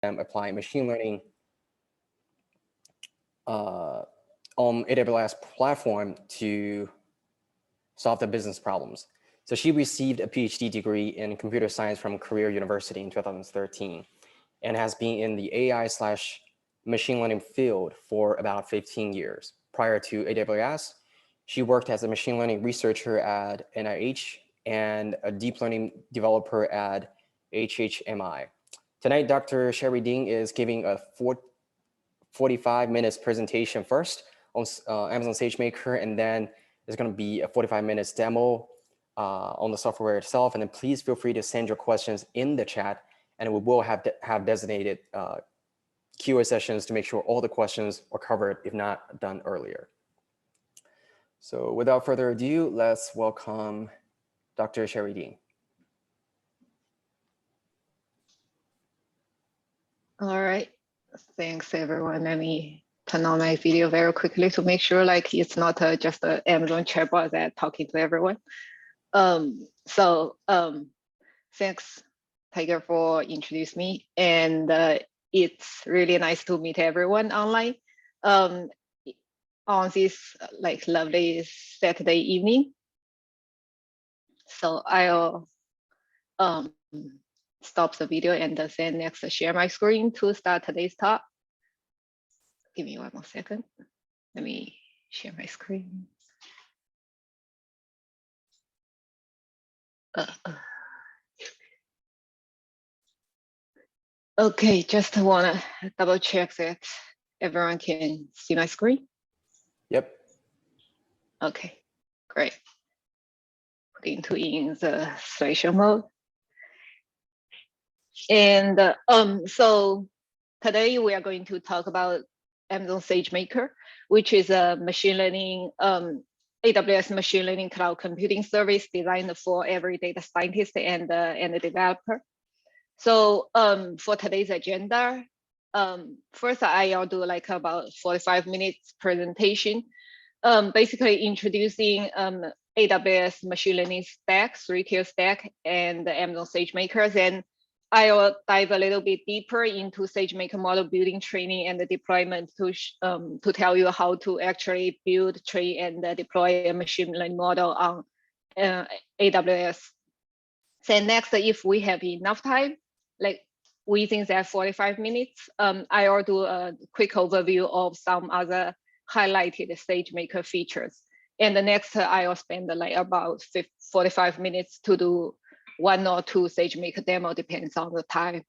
applying machine learning on AWS platform to solve the business problems. So she received a PhD degree in computer science from Career University in 2013 and has been in the AI/machine learning field for about 15 years. Prior to AWS, she worked as a machine learning researcher at NIH and a deep learning developer at HHMI. Tonight, Dr. Sherry Dean is giving a 45 minutes presentation first on Amazon SageMaker, and then there's going to be a 45 minutes demo on the software itself. And then please feel free to send your questions in the chat, and we will have designated Q&A sessions to make sure all the questions are covered, if not done earlier. So without further ado, let's welcome Dr. Sherry Dean. All right, thanks everyone. Let me turn on my video very quickly to make sure like it's not just an Amazon chatbot that talking to everyone. Thanks Tiger for introducing me, and it's really nice to meet everyone online on this like lovely Saturday evening. So I'll stop the video and then next share my screen to start today's talk. Give me one more second. Let me share my screen. Okay, just wanna double check that everyone can see my screen. Yep. Okay, great. Put into in the slideshow mode. And so today we are going to talk about Amazon SageMaker, which is a machine learning, AWS machine learning cloud computing service designed for every data scientist and the developer. So for today's agenda, first I'll do like about 45 minutes presentation, basically introducing AWS machine learning stack, 3-tier stack, and the Amazon SageMaker. Then I'll dive a little bit deeper into SageMaker model building, training, and the deployment to tell you how to actually build, train, and deploy a machine learning model on AWS. Then next, if we have enough time, like within that 45 minutes, I'll do a quick overview of some other highlighted SageMaker features. And the next, I'll spend like about 45 minutes to do 1 or 2 SageMaker demo, depends on the time.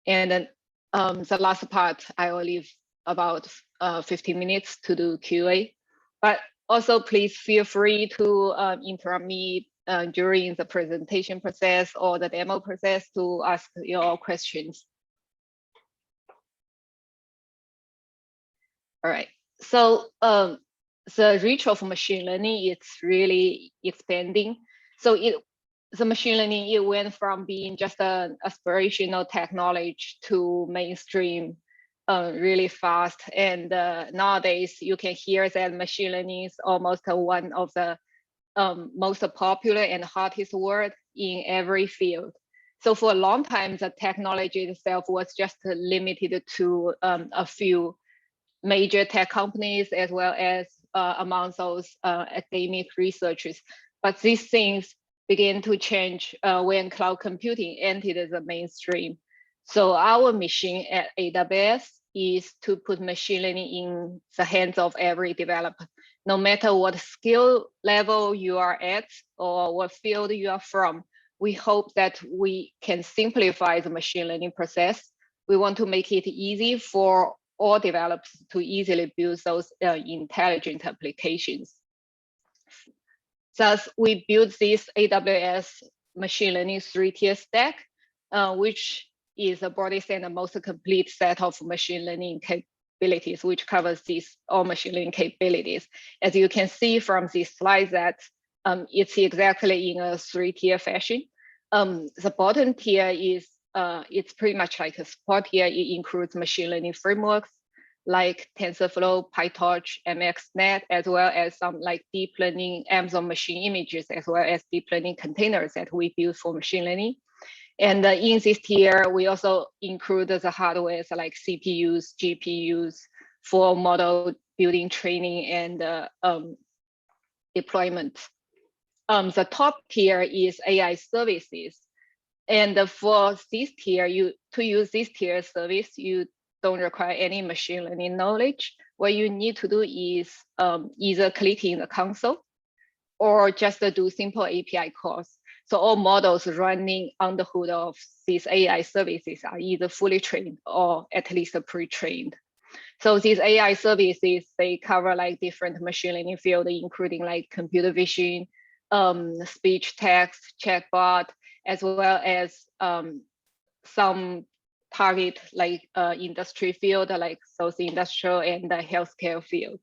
And then the last part, I will leave about 15 minutes to do QA. But also please feel free to interrupt me during the presentation process or the demo process to ask your questions. All right, so the reach of machine learning, it's really expanding. So the machine learning, it went from being just an aspirational technology to mainstream really fast. And nowadays you can hear that machine learning is almost one of the most popular and hottest word in every field. So for a long time, the technology itself was just limited to a few major tech companies, as well as among those academic researchers. But these things began to change when cloud computing entered the mainstream. So our mission at AWS is to put machine learning in the hands of every developer, no matter what skill level you are at or what field you are from. We hope that we can simplify the machine learning process. We want to make it easy for all developers to easily build those intelligent applications. Thus, we built this AWS machine learning 3-tier stack, which is the broadest and the most complete set of machine learning capabilities, which covers these all machine learning capabilities. As you can see from this slide, that it's exactly in a 3-tier fashion. The bottom tier is it's pretty much like a support tier. It includes machine learning frameworks like TensorFlow, PyTorch, MXNet, as well as some like deep learning Amazon machine images, as well as deep learning containers that we build for machine learning. And in this tier, we also include the hardware like CPUs, GPUs for model building, training, and deployment. The top tier is AI services. And for this tier, to use this tier service, you don't require any machine learning knowledge. What you need to do is either click in the console or just do simple API calls. So all models running on the hood of these AI services are either fully trained or at least pre-trained. So these AI services, they cover like different machine learning fields, including like computer vision, speech, text, chatbot, as well as some target like industry field, like social industrial and the healthcare field.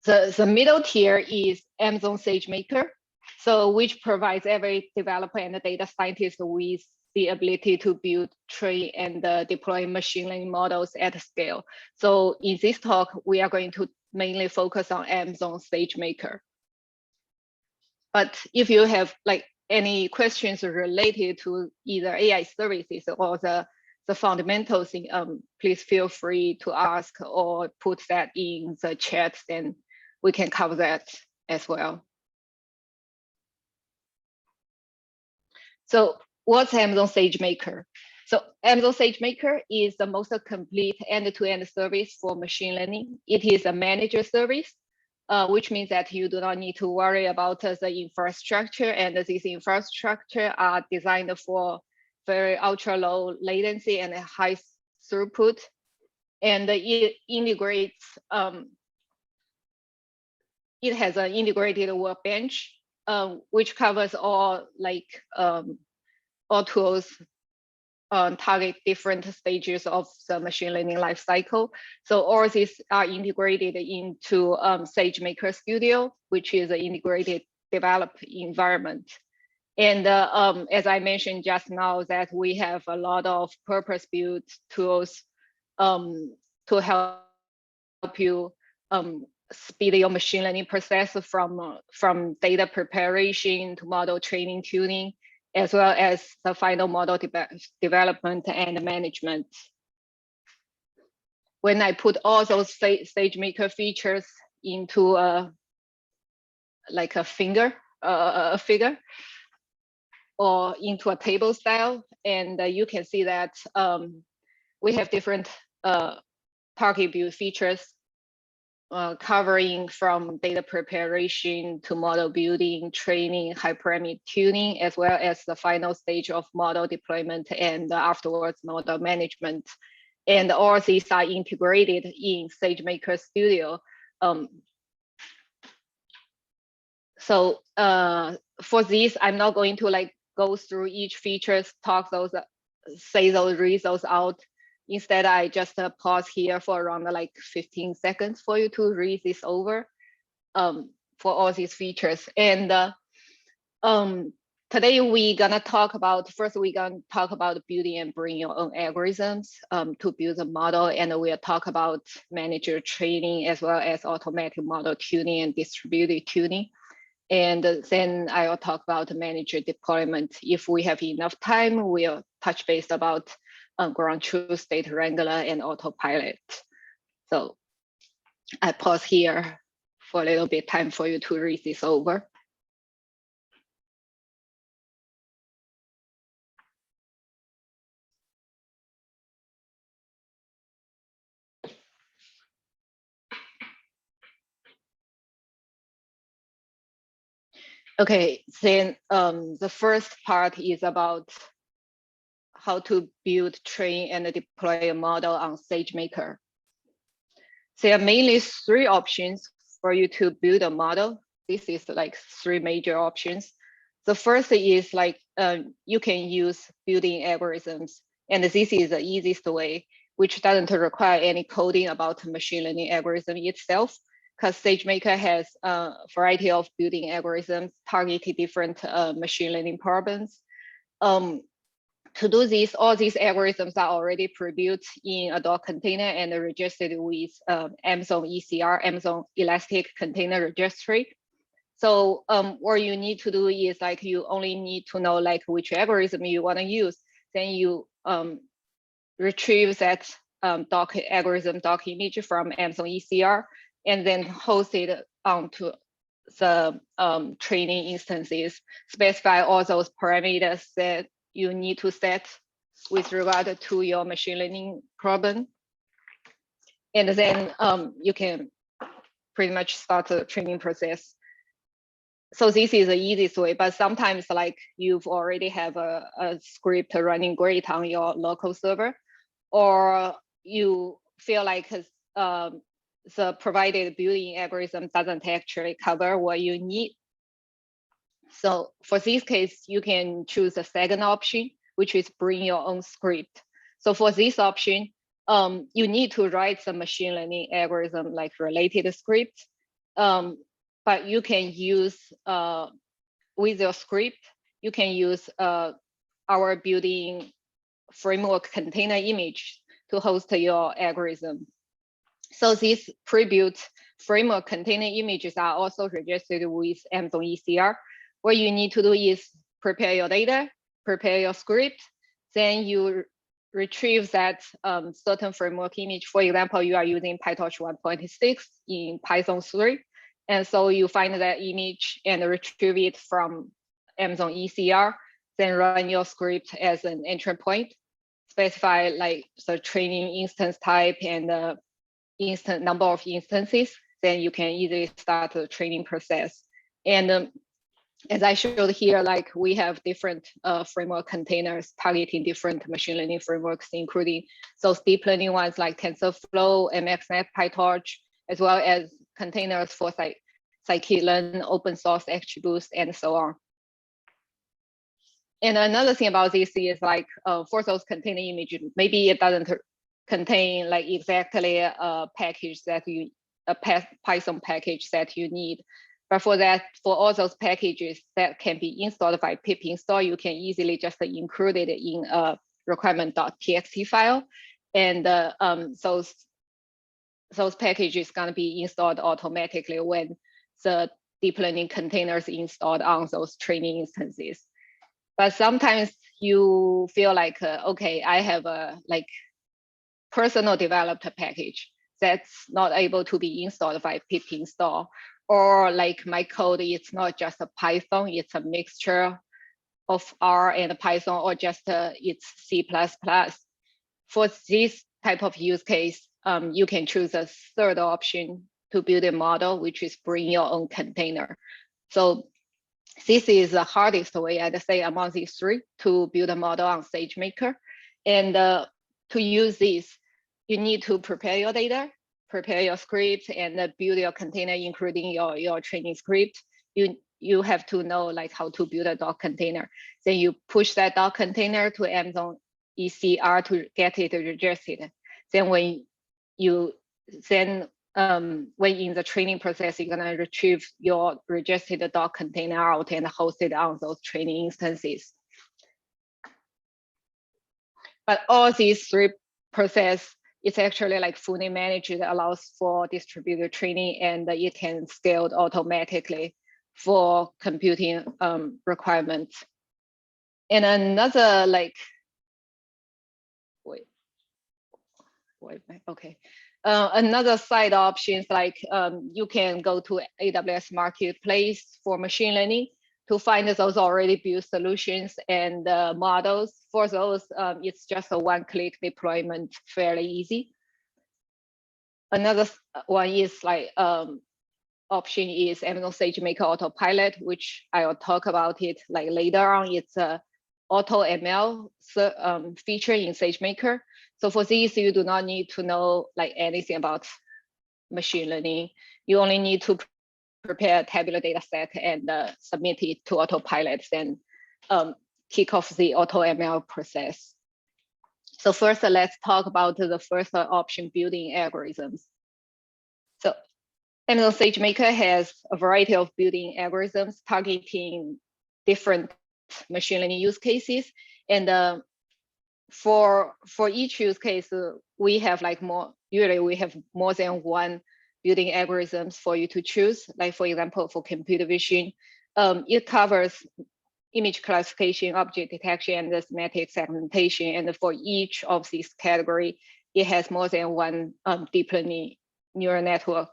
The middle tier is Amazon SageMaker, so which provides every developer and data scientist with the ability to build, train, and deploy machine learning models at scale. So in this talk, we are going to mainly focus on Amazon SageMaker. But if you have like any questions related to either AI services or the fundamentals, please feel free to ask or put that in the chat, and we can cover that as well. So what's Amazon SageMaker? So Amazon SageMaker is the most complete end-to-end service for machine learning. It is a manager service, which means that you do not need to worry about the infrastructure, and this infrastructure are designed for very ultra low latency and high throughput. And it integrates, it has an integrated workbench, which covers all all tools target different stages of the machine learning lifecycle. So all these are integrated into SageMaker Studio, which is an integrated developed environment. And as I mentioned just now, that we have a lot of purpose-built tools to help you speed your machine learning process from data preparation to model training, tuning, as well as the final model development and management. When I put all those SageMaker features into like a figure or into a table style, and you can see that we have different target view features covering from data preparation to model building, training, hyperparameter tuning, as well as the final stage of model deployment and afterwards model management. And all these are integrated in SageMaker Studio. So for this, I'm not going to like go through each features, talk those, read those out. Instead, I just pause here for around like 15 seconds for you to read this over for all these features. And today we're gonna talk about, first we're gonna talk about building and bring your own algorithms to build a model. And we'll talk about manager training as well as automatic model tuning and distributed tuning. And then I'll talk about manager deployment. If we have enough time, we'll touch base about ground truth, state wrangler, and autopilot. So I pause here for a little bit time for you to read this over. Okay, then the first part is about how to build, train, and deploy a model on SageMaker. There are mainly three options for you to build a model. This is like three major options. The first is like you can use building algorithms, and this is the easiest way, which doesn't require any coding about machine learning algorithm itself, because SageMaker has a variety of building algorithms targeting different machine learning problems. To do this, all these algorithms are already pre-built in a Docker container and registered with Amazon ECR, Amazon Elastic Container Registry. So what you need to do is like you only need to know like which algorithm you want to use. Then you retrieve that doc algorithm doc image from Amazon ECR and then host it onto the training instances, specify all those parameters that you need to set with regard to your machine learning problem. And then you can pretty much start the training process. So this is the easiest way, but sometimes like you've already have a script running great on your local server, or you feel like the provided building algorithm doesn't actually cover what you need. So for this case, you can choose the second option, which is bring your own script. So for this option, you need to write some machine learning algorithm like related script, but you can use with your script, you can use our building framework container image to host your algorithm. So these pre-built framework container images are also registered with Amazon ECR. What you need to do is prepare your data, prepare your script, then you retrieve that certain framework image. For example, you are using PyTorch 1.6 in Python 3. And so you find that image and retrieve it from Amazon ECR, then run your script as an entry point, specify like the training instance type and the instant number of instances, then you can easily start the training process. And as I showed here, like we have different framework containers targeting different machine learning frameworks, including those deep learning ones like TensorFlow, MXNet, PyTorch, as well as containers for scikit-learn, open source XGBoost, and so on. And another thing about this is like for those container images, maybe it doesn't contain like exactly a package that you, a Python package that you need. But for that, for all those packages that can be installed by pip install, you can easily just include it in a requirement.txt file. And those packages gonna be installed automatically when the deep learning containers installed on those training instances. But sometimes you feel like, okay, I have a like personal developed package that's not able to be installed by pip install, or like my code is not just a Python, it's a mixture of R and Python, or just it's C++. For this type of use case, you can choose a third option to build a model, which is bring your own container. So this is the hardest way, I'd say, among these three to build a model on SageMaker. And to use this, you need to prepare your data, prepare your script, and build your container, including your training script. You have to know like how to build a Docker container. Then you push that Docker container to Amazon ECR to get it registered. Then when in the training process, you're gonna retrieve your registered Docker container out and host it on those training instances. But all these three processes, it's actually like fully managed. It allows for distributed training, and it can scale automatically for computing requirements. And another like, another side options like you can go to AWS Marketplace for machine learning to find those already built solutions and models. For those, it's just a one-click deployment, fairly easy. Another one is like option is Amazon SageMaker Autopilot, which I'll talk about it like later on. It's a auto ML feature in SageMaker. So for this, you do not need to know like anything about machine learning. You only need to prepare a tabular data set and submit it to Autopilot, then kick off the auto ML process. So first, let's talk about the first option, building algorithms. So Amazon SageMaker has a variety of building algorithms targeting different machine learning use cases. And for each use case, we have like usually we have more than one building algorithms for you to choose. Like for example, for computer vision, it covers image classification, object detection, and the semantic segmentation. And for each of these categories, it has more than one deep learning neural network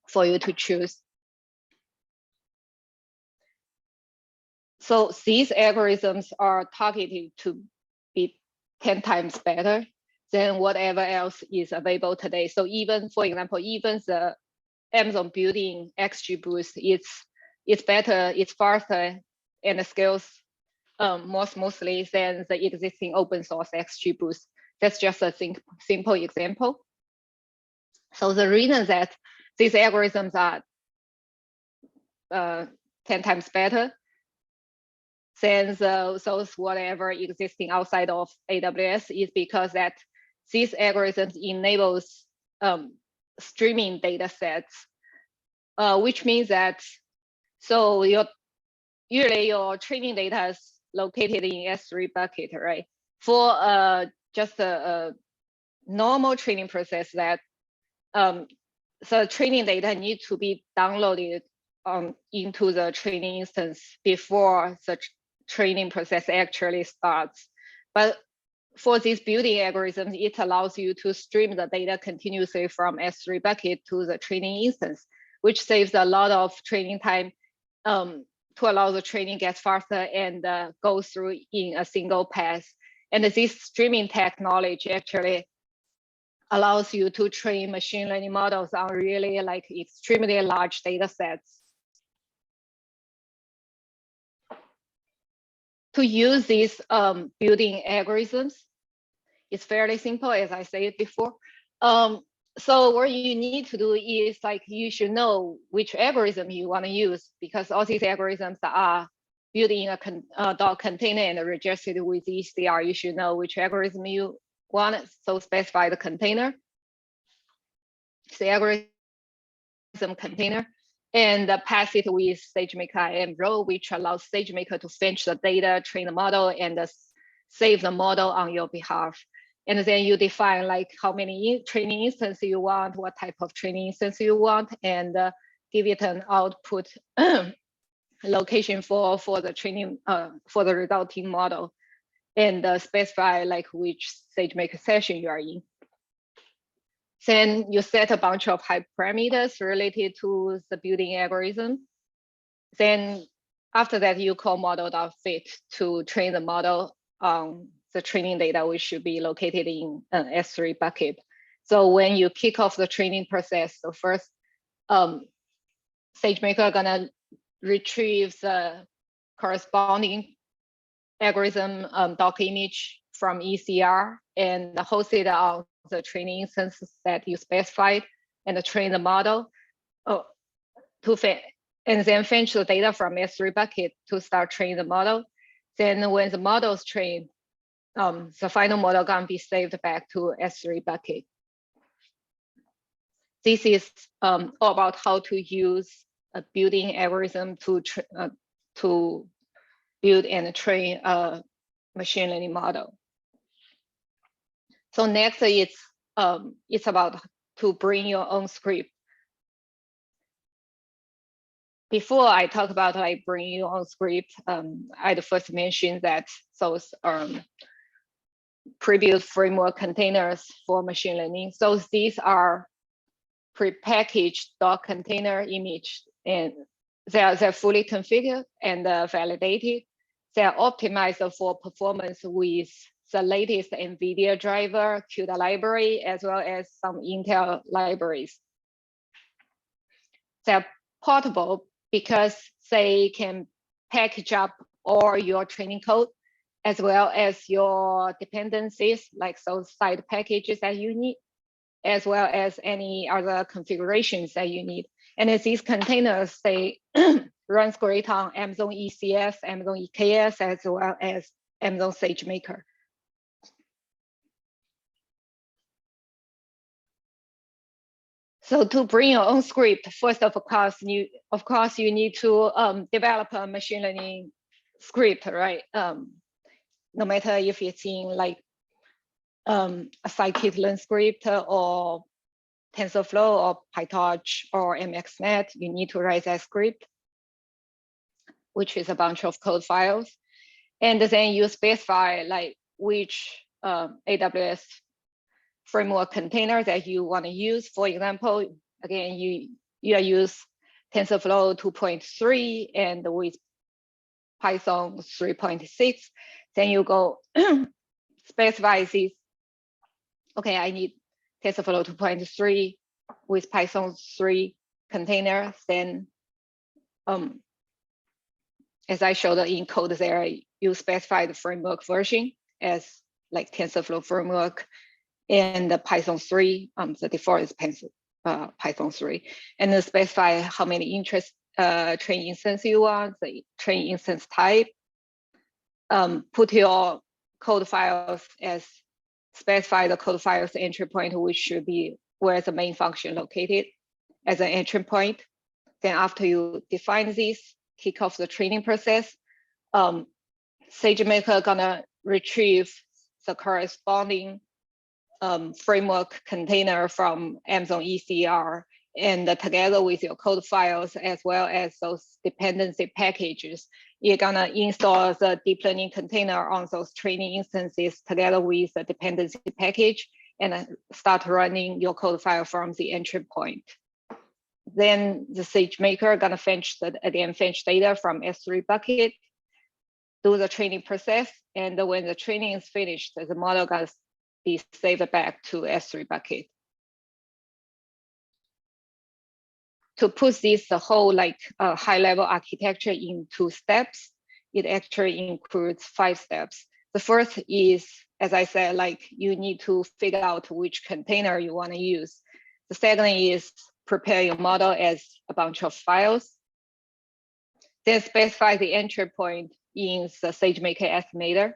for you to choose. So these algorithms are targeted to be 10 times better than whatever else is available today. So even, for example, even the Amazon building XGBoost, it's better, it's faster, and scales more smoothly than the existing open source XGBoost. That's just a simple example. So the reason that these algorithms are 10 times better than those whatever existing outside of AWS is because that these algorithms enables streaming data sets, which means that so usually your training data is located in S3 bucket, right? For just a normal training process that the training data need to be downloaded into the training instance before the training process actually starts. But for these building algorithms, it allows you to stream the data continuously from S3 bucket to the training instance, which saves a lot of training time to allow the training get faster and go through in a single pass. And this streaming technology actually allows you to train machine learning models on really like extremely large data sets. To use these building algorithms, it's fairly simple, as I said before. So what you need to do is like you should know which algorithm you want to use because all these algorithms are built in a Docker container and registered with ECR. You should know which algorithm you want, so specify the container, the algorithm container, and pass it with SageMaker IAM role, which allows SageMaker to fetch the data, train the model, and save the model on your behalf. And then you define like how many training instances you want, what type of training instance you want, and give it an output location for the training for the resulting model, and specify like which SageMaker session you are in. Then you set a bunch of hyperparameters related to the building algorithm. Then after that, you call model.fit to train the model on the training data, which should be located in an S3 bucket. So when you kick off the training process, so first, SageMaker gonna retrieve the corresponding algorithm Docker image from ECR and host it on the training instances that you specified and train the model and then fetch the data from S3 bucket to start training the model. Then when the model is trained, the final model gonna be saved back to S3 bucket. This is all about how to use a building algorithm to build and train a machine learning model. So next, it's about to bring your own script. Before I talk about like bringing your own script, I'd first mention that those prebuilt framework containers for machine learning. So these are prepackaged Docker container image, and they're fully configured and validated. They're optimized for performance with the latest NVIDIA driver, CUDA library, as well as some Intel libraries. They're portable because they can package up all your training code, as well as your dependencies, like those side packages that you need, as well as any other configurations that you need. And as these containers, they runs great on Amazon ECS, Amazon EKS, as well as Amazon SageMaker. So to bring your own script, first of course, you need to develop a machine learning script, right? No matter if it's in like a scikit-learn script or TensorFlow or PyTorch or MXNet, you need to write that script, which is a bunch of code files. And then you specify like which AWS framework container that you want to use. For example, again, you use TensorFlow 2.3 and with Python 3.6. Then you go specify this. Okay, I need TensorFlow 2.3 with Python 3 container. Then, as I showed in code there, you specify the framework version as like TensorFlow framework and the Python 3. The default is Python 3, and then specify how many train instance you want, the train instance type. Put your code files as specify the code files entry point, which should be where the main function located as an entry point. Then after you define this, kick off the training process. SageMaker gonna retrieve the corresponding framework container from Amazon ECR, and together with your code files as well as those dependency packages, you're gonna install the deep learning container on those training instances together with the dependency package and start running your code file from the entry point. Then the SageMaker gonna fetch data from S3 bucket, do the training process, and when the training is finished, the model gonna be saved back to S3 bucket. To put this the whole like high-level architecture in 2 steps, it actually includes 5 steps. The first is, as I said, like you need to figure out which container you want to use. The second is prepare your model as a bunch of files. Then specify the entry point in the SageMaker estimator.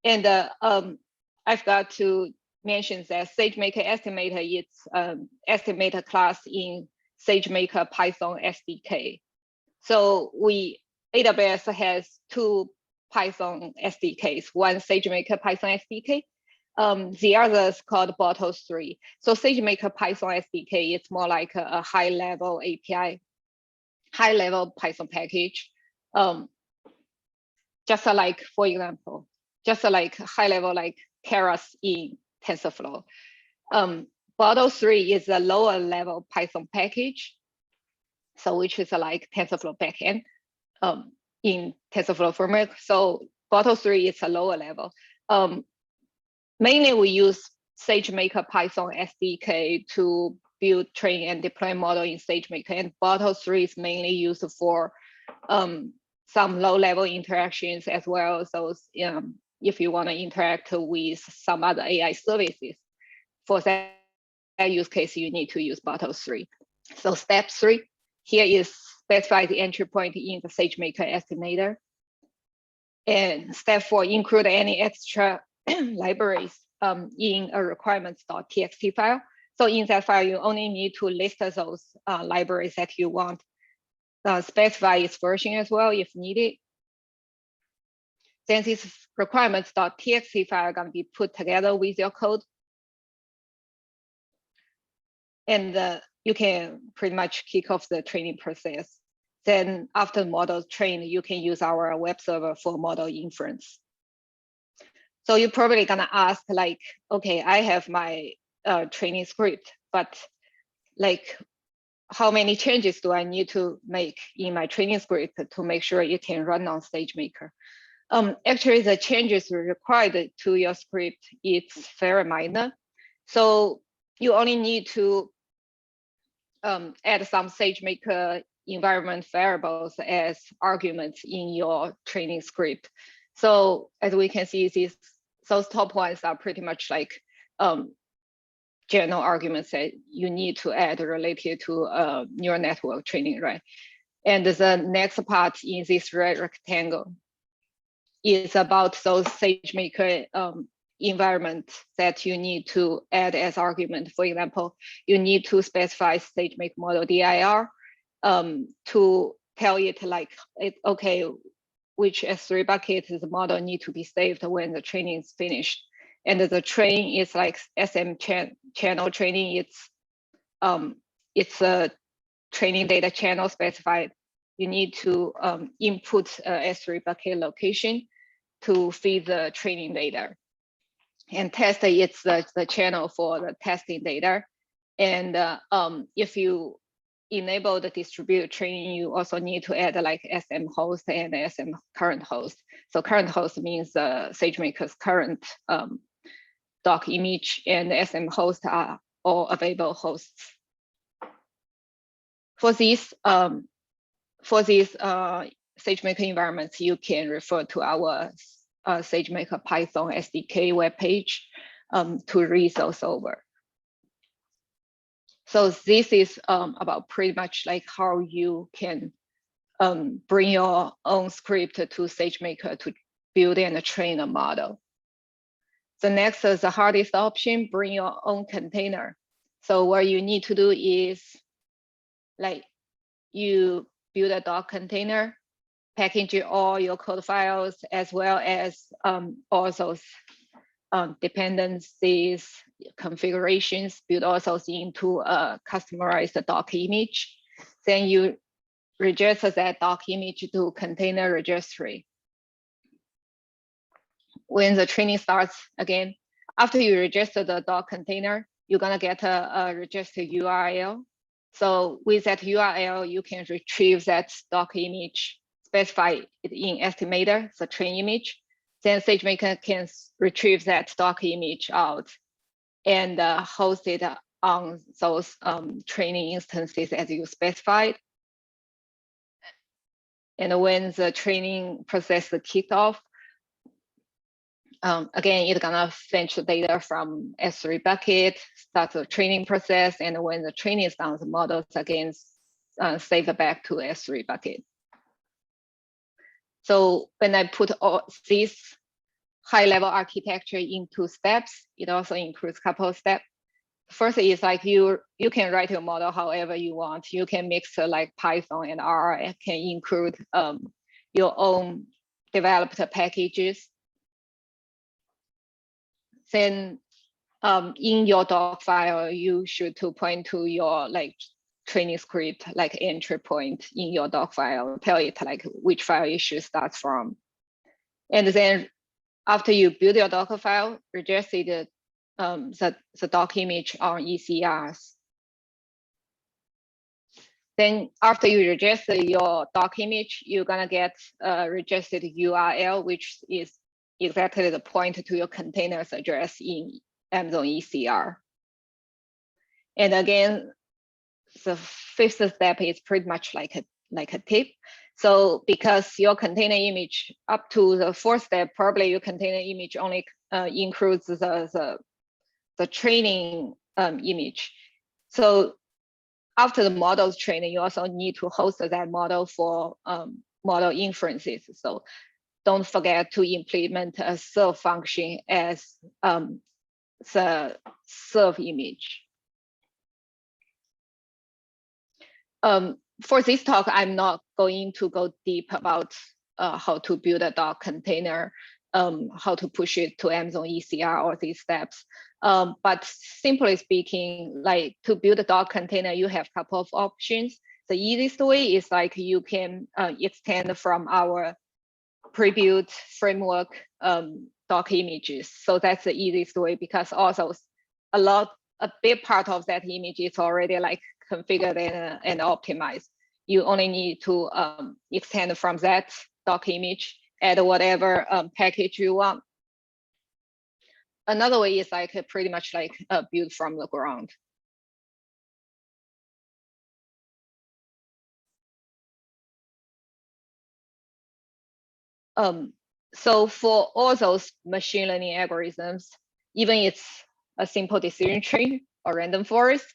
And I forgot to mention that SageMaker estimator is estimator class in SageMaker Python SDK. So AWS has 2 Python SDKs, one SageMaker Python SDK, the other is called Bottle 3. So SageMaker Python SDK is more like a high-level API, high-level Python package. Just like, for example, just like high-level like Keras in TensorFlow. Bottle 3 is a lower level Python package, so which is like TensorFlow backend in TensorFlow framework. So Bottle 3 is a lower level. Mainly we use SageMaker Python SDK to build, train, and deploy model in SageMaker, and Bottle 3 is mainly used for some low-level interactions as well. So if you want to interact with some other AI services, for that use case, you need to use Bottle 3. So step 3 here is specify the entry point in the SageMaker estimator. And step 4, include any extra libraries in a requirements.txt file. So in that file, you only need to list those libraries that you want. Specify its version as well if needed. Then this requirements.txt file are going to be put together with your code. And you can pretty much kick off the training process. Then after the model is trained, you can use our web server for model inference. So you're probably gonna ask like, okay, I have my training script, but like how many changes do I need to make in my training script to make sure it can run on SageMaker? Actually, the changes required to your script, it's very minor. So you only need to add some SageMaker environment variables as arguments in your training script. So as we can see, those top ones are pretty much like general arguments that you need to add related to neural network training, right? And the next part in this red rectangle is about those SageMaker environment that you need to add as argument. For example, you need to specify SageMaker model dir to tell it like, okay, which S3 bucket the model need to be saved when the training is finished. And the train is like SM channel training. It's it's a training data channel specified. You need to input S3 bucket location to feed the training data. And test it's the channel for the testing data. And if you enable the distributed training, you also need to add like SM host and SM current host. So current host means SageMaker's current doc image, and SM host are all available hosts. For these SageMaker environments, you can refer to our SageMaker Python SDK webpage to read those over. So this is about pretty much like how you can bring your own script to SageMaker to build and train a model. The next is the hardest option, bring your own container. So what you need to do is like you build a Docker container, package all your code files as well as all those dependencies, configurations, build all those into a customized Docker image. Then you register that Docker image to container registry. When the training starts again, after you register the Docker container, you're gonna get a registered URL. So with that URL, you can retrieve that Docker image, specify it in estimator, the train image. Then SageMaker can retrieve that Docker image out and host it on those training instances as you specified. And when the training process kicked off, again, it's gonna fetch the data from S3 bucket, start the training process, and when the training is done, the models again save it back to S3 bucket. So when I put all this high-level architecture into steps, it also includes a couple of steps. First is like you can write your model however you want. You can mix like Python and R. It can include your own developed packages. Then in your doc file, you should to point to your like training script, like entry point in your doc file, tell it like which file it should start from. And then after you build your Docker file, register the doc image on ECRs. Then after you register your doc image, you're gonna get a registered URL, which is exactly the point to your container's address in Amazon ECR. And again, the fifth step is pretty much like a tip. So because your container image up to the fourth step, probably your container image only includes the training image. So after the model's training, you also need to host that model for model inferences. So don't forget to implement a serve function as the serve image. For this talk, I'm not going to go deep about how to build a Docker container, how to push it to Amazon ECR, or these steps. But simply speaking, like to build a Docker container, you have a couple of options. The easiest way is like you can extend from our pre-built framework Docker images. So that's the easiest way, because also a big part of that image is already like configured and optimized. You only need to extend from that Docker image, add whatever package you want. Another way is like pretty much like build from the ground. So for all those machine learning algorithms, even it's a simple decision tree or random forest,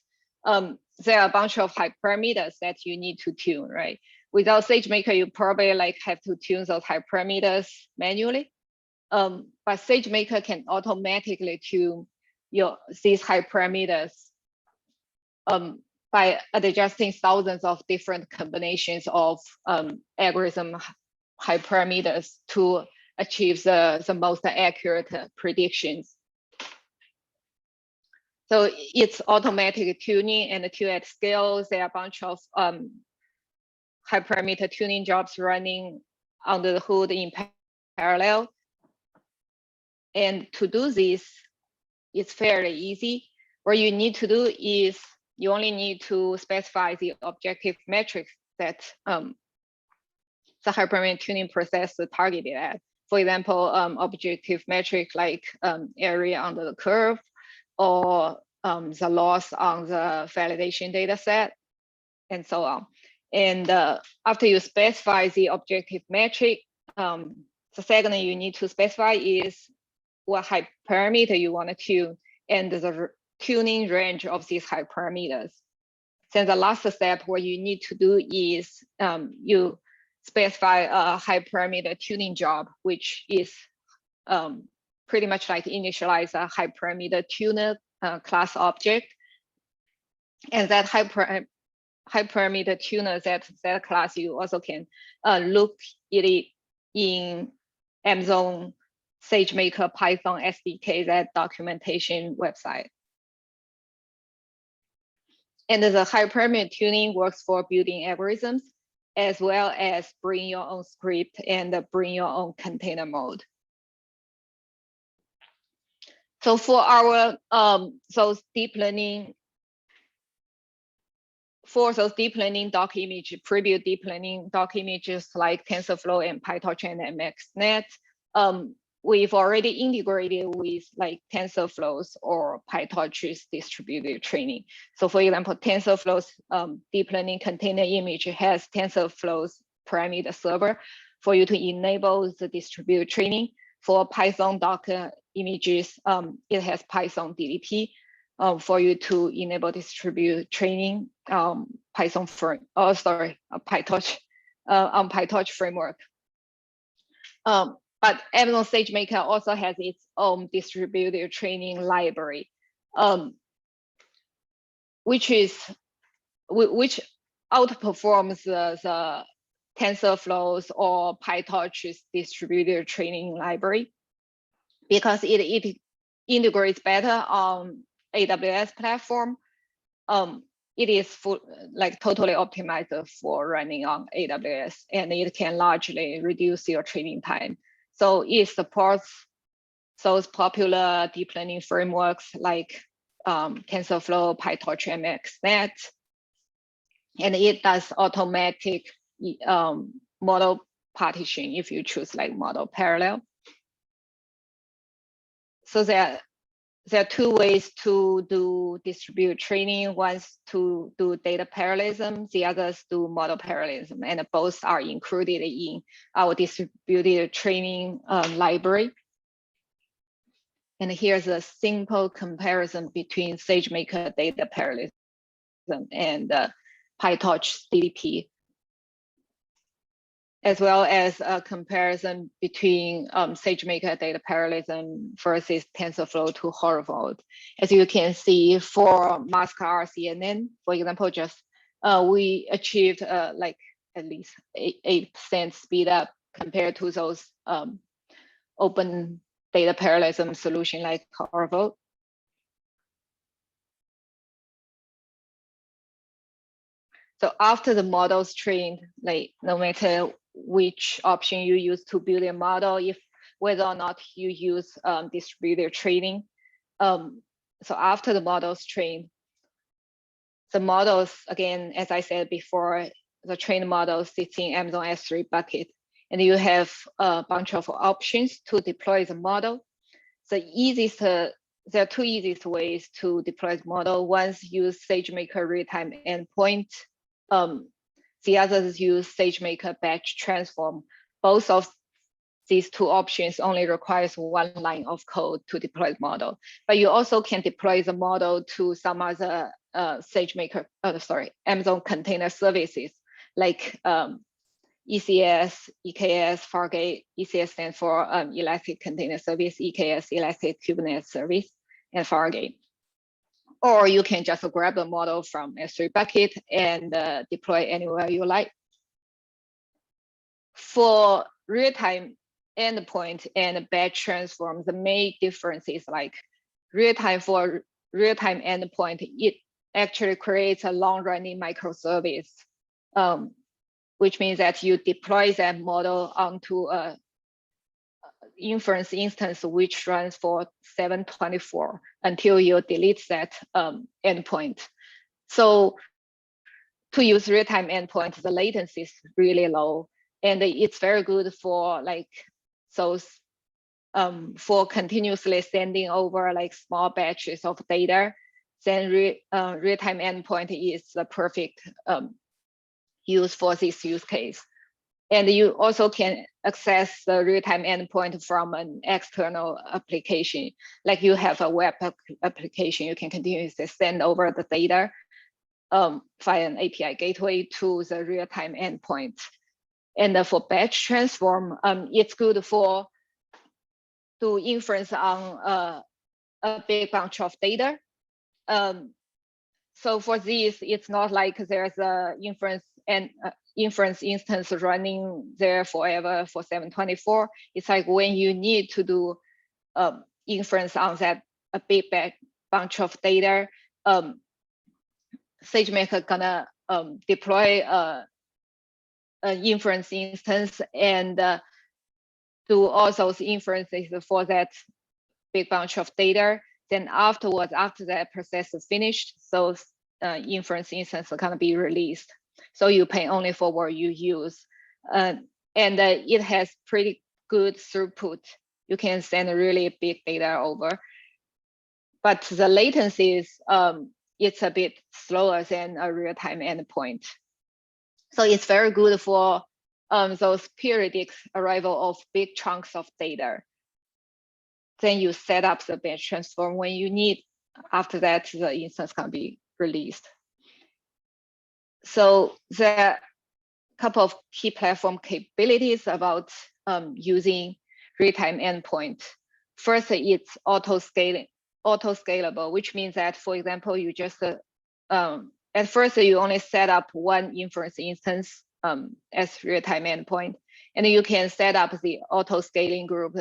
there are a bunch of hyperparameters that you need to tune, right? Without SageMaker, you probably like have to tune those hyperparameters manually. But SageMaker can automatically tune these hyperparameters by adjusting thousands of different combinations of algorithm hyperparameters to achieve the most accurate predictions. So it's automatic tuning and tune at scale. There are a bunch of high parameter tuning jobs running under the hood in parallel. And to do this, it's fairly easy. What you need to do is you only need to specify the objective metrics that the hyperparameter tuning process is targeted at. For example, objective metric like area under the curve, or the loss on the validation data set, and so on. And after you specify the objective metric, the second you need to specify is what hyperparameter you want to tune and the tuning range of these hyperparameters. Then the last step, what you need to do is you specify a hyperparameter tuning job, which is pretty much like initialize a hyperparameter tuner class object. And that hyperparameter tuner, that class, you also can look at it in Amazon SageMaker Python SDK, that documentation website. And the hyperparameter tuning works for building algorithms, as well as bring your own script and bring your own container mode. So for our deep learning, for those deep learning doc image, preview deep learning doc images like TensorFlow and PyTorch and MXNet, we've already integrated with like TensorFlow's or PyTorch's distributed training. So for example, TensorFlow's deep learning container image has TensorFlow's parameter server for you to enable the distributed training. For Python Docker images, it has Python DLP for you to enable distributed training, PyTorch on PyTorch framework. But Amazon SageMaker also has its own distributed training library, which outperforms the TensorFlow's or PyTorch's distributed training library, because it integrates better on AWS platform. It is totally optimized for running on AWS, and it can largely reduce your training time. So it supports those popular deep learning frameworks like TensorFlow, PyTorch, MXNet, and it does automatic model partition if you choose like model parallel. So there are two ways to do distributed training. One's to do data parallelism, the others do model parallelism, and both are included in our distributed training library. And here's a simple comparison between SageMaker data parallelism and PyTorch DLP, as well as a comparison between SageMaker data parallelism versus TensorFlow to Horovod. As you can see, for MaskR CNN, for example, we achieved like at least 8% speed up compared to those open data parallelism solution like Horovod. So after the model's trained, like no matter which option you use to build a model, whether or not you use distributed training. So after the model's trained, the models, again, as I said before, the trained model sits in Amazon S3 bucket, and you have a bunch of options to deploy the model. There are two easiest ways to deploy the model. One's use SageMaker real-time endpoint. The others use SageMaker batch transform. Both of these two options only requires one line of code to deploy the model, but you also can deploy the model to some other Amazon container services like ECS, EKS, Fargate. ECS stands for Elastic Container Service, EKS, Elastic Kubernetes Service, and Fargate. Or you can just grab a model from S3 bucket and deploy anywhere you like. For real-time endpoint and batch transform, the main difference is like real-time for real-time endpoint, it actually creates a long-running microservice, which means that you deploy that model onto a inference instance which runs for 724 until you delete that endpoint. So to use real-time endpoint, the latency is really low, and it's very good for like those for continuously sending over like small batches of data. Then real-time endpoint is the perfect use for this use case. And you also can access the real-time endpoint from an external application. Like you have a web application, you can continuously send over the data via an API gateway to the real-time endpoint. And for batch transform, it's good for to inference on a big bunch of data. So for this, it's not like there's a inference instance running there forever for 724. It's like when you need to do inference on that a big bunch of data, SageMaker gonna deploy an inference instance and do all those inferences for that big bunch of data. Then afterwards, after that process is finished, those inference instances are gonna be released. So you pay only for what you use. And it has pretty good throughput. You can send really big data over. But the latency is, it's a bit slower than a real-time endpoint. So it's very good for those periodic arrival of big chunks of data. Then you set up the batch transform when you need. After that, the instance can be released. So there are a couple of key platform capabilities about using real-time endpoint. First, it's auto-scalable, which means that, for example, you just at first you only set up one inference instance as real-time endpoint, and you can set up the auto-scaling group.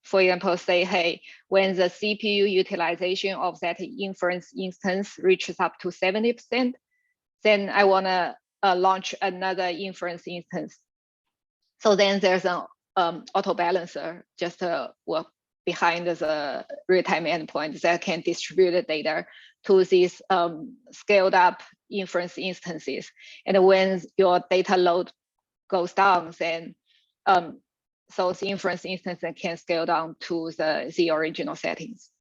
For example, say, hey, when the CPU utilization of that inference instance reaches up to 70%, then I want to launch another inference instance. So then there's an auto balancer just work behind the real-time endpoint that can distribute the data to these scaled up inference instances. And when your data load goes down, then those inference instances can scale down to the original settings.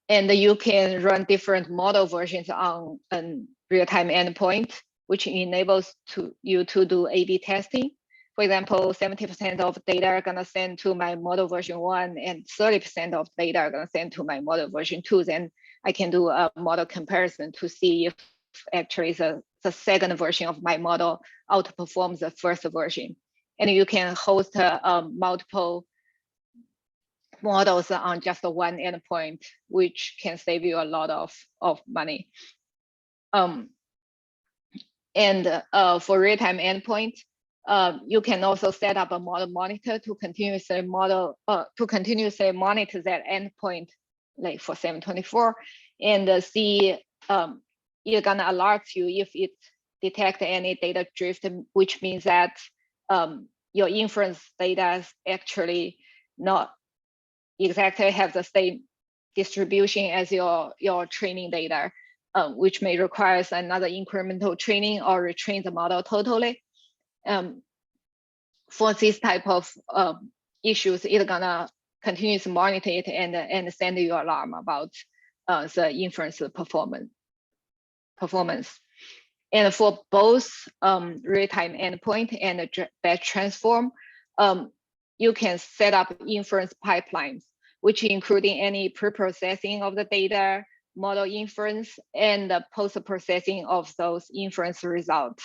And you can run different model versions on a real-time endpoint, which enables you to do A/B testing. For example, 70% of data are gonna send to my model version 1 and 30% of data are gonna send to my model version 2. Then I can do a model comparison to see if actually the second version of my model outperforms the first version. And you can host multiple models on just one endpoint, which can save you a lot of money. And for real-time endpoint, you can also set up a model monitor to continuously monitor that endpoint, like for 724, and see it's gonna alert you if it detects any data drift, which means that your inference data is actually not exactly have the same distribution as your training data, which may require another incremental training or retrain the model totally. For this type of issues, it's gonna continuously monitor it and send you alarm about the inference performance. And for both real-time endpoint and batch transform, you can set up inference pipelines, which including any pre-processing of the data, model inference, and the post-processing of those inference results.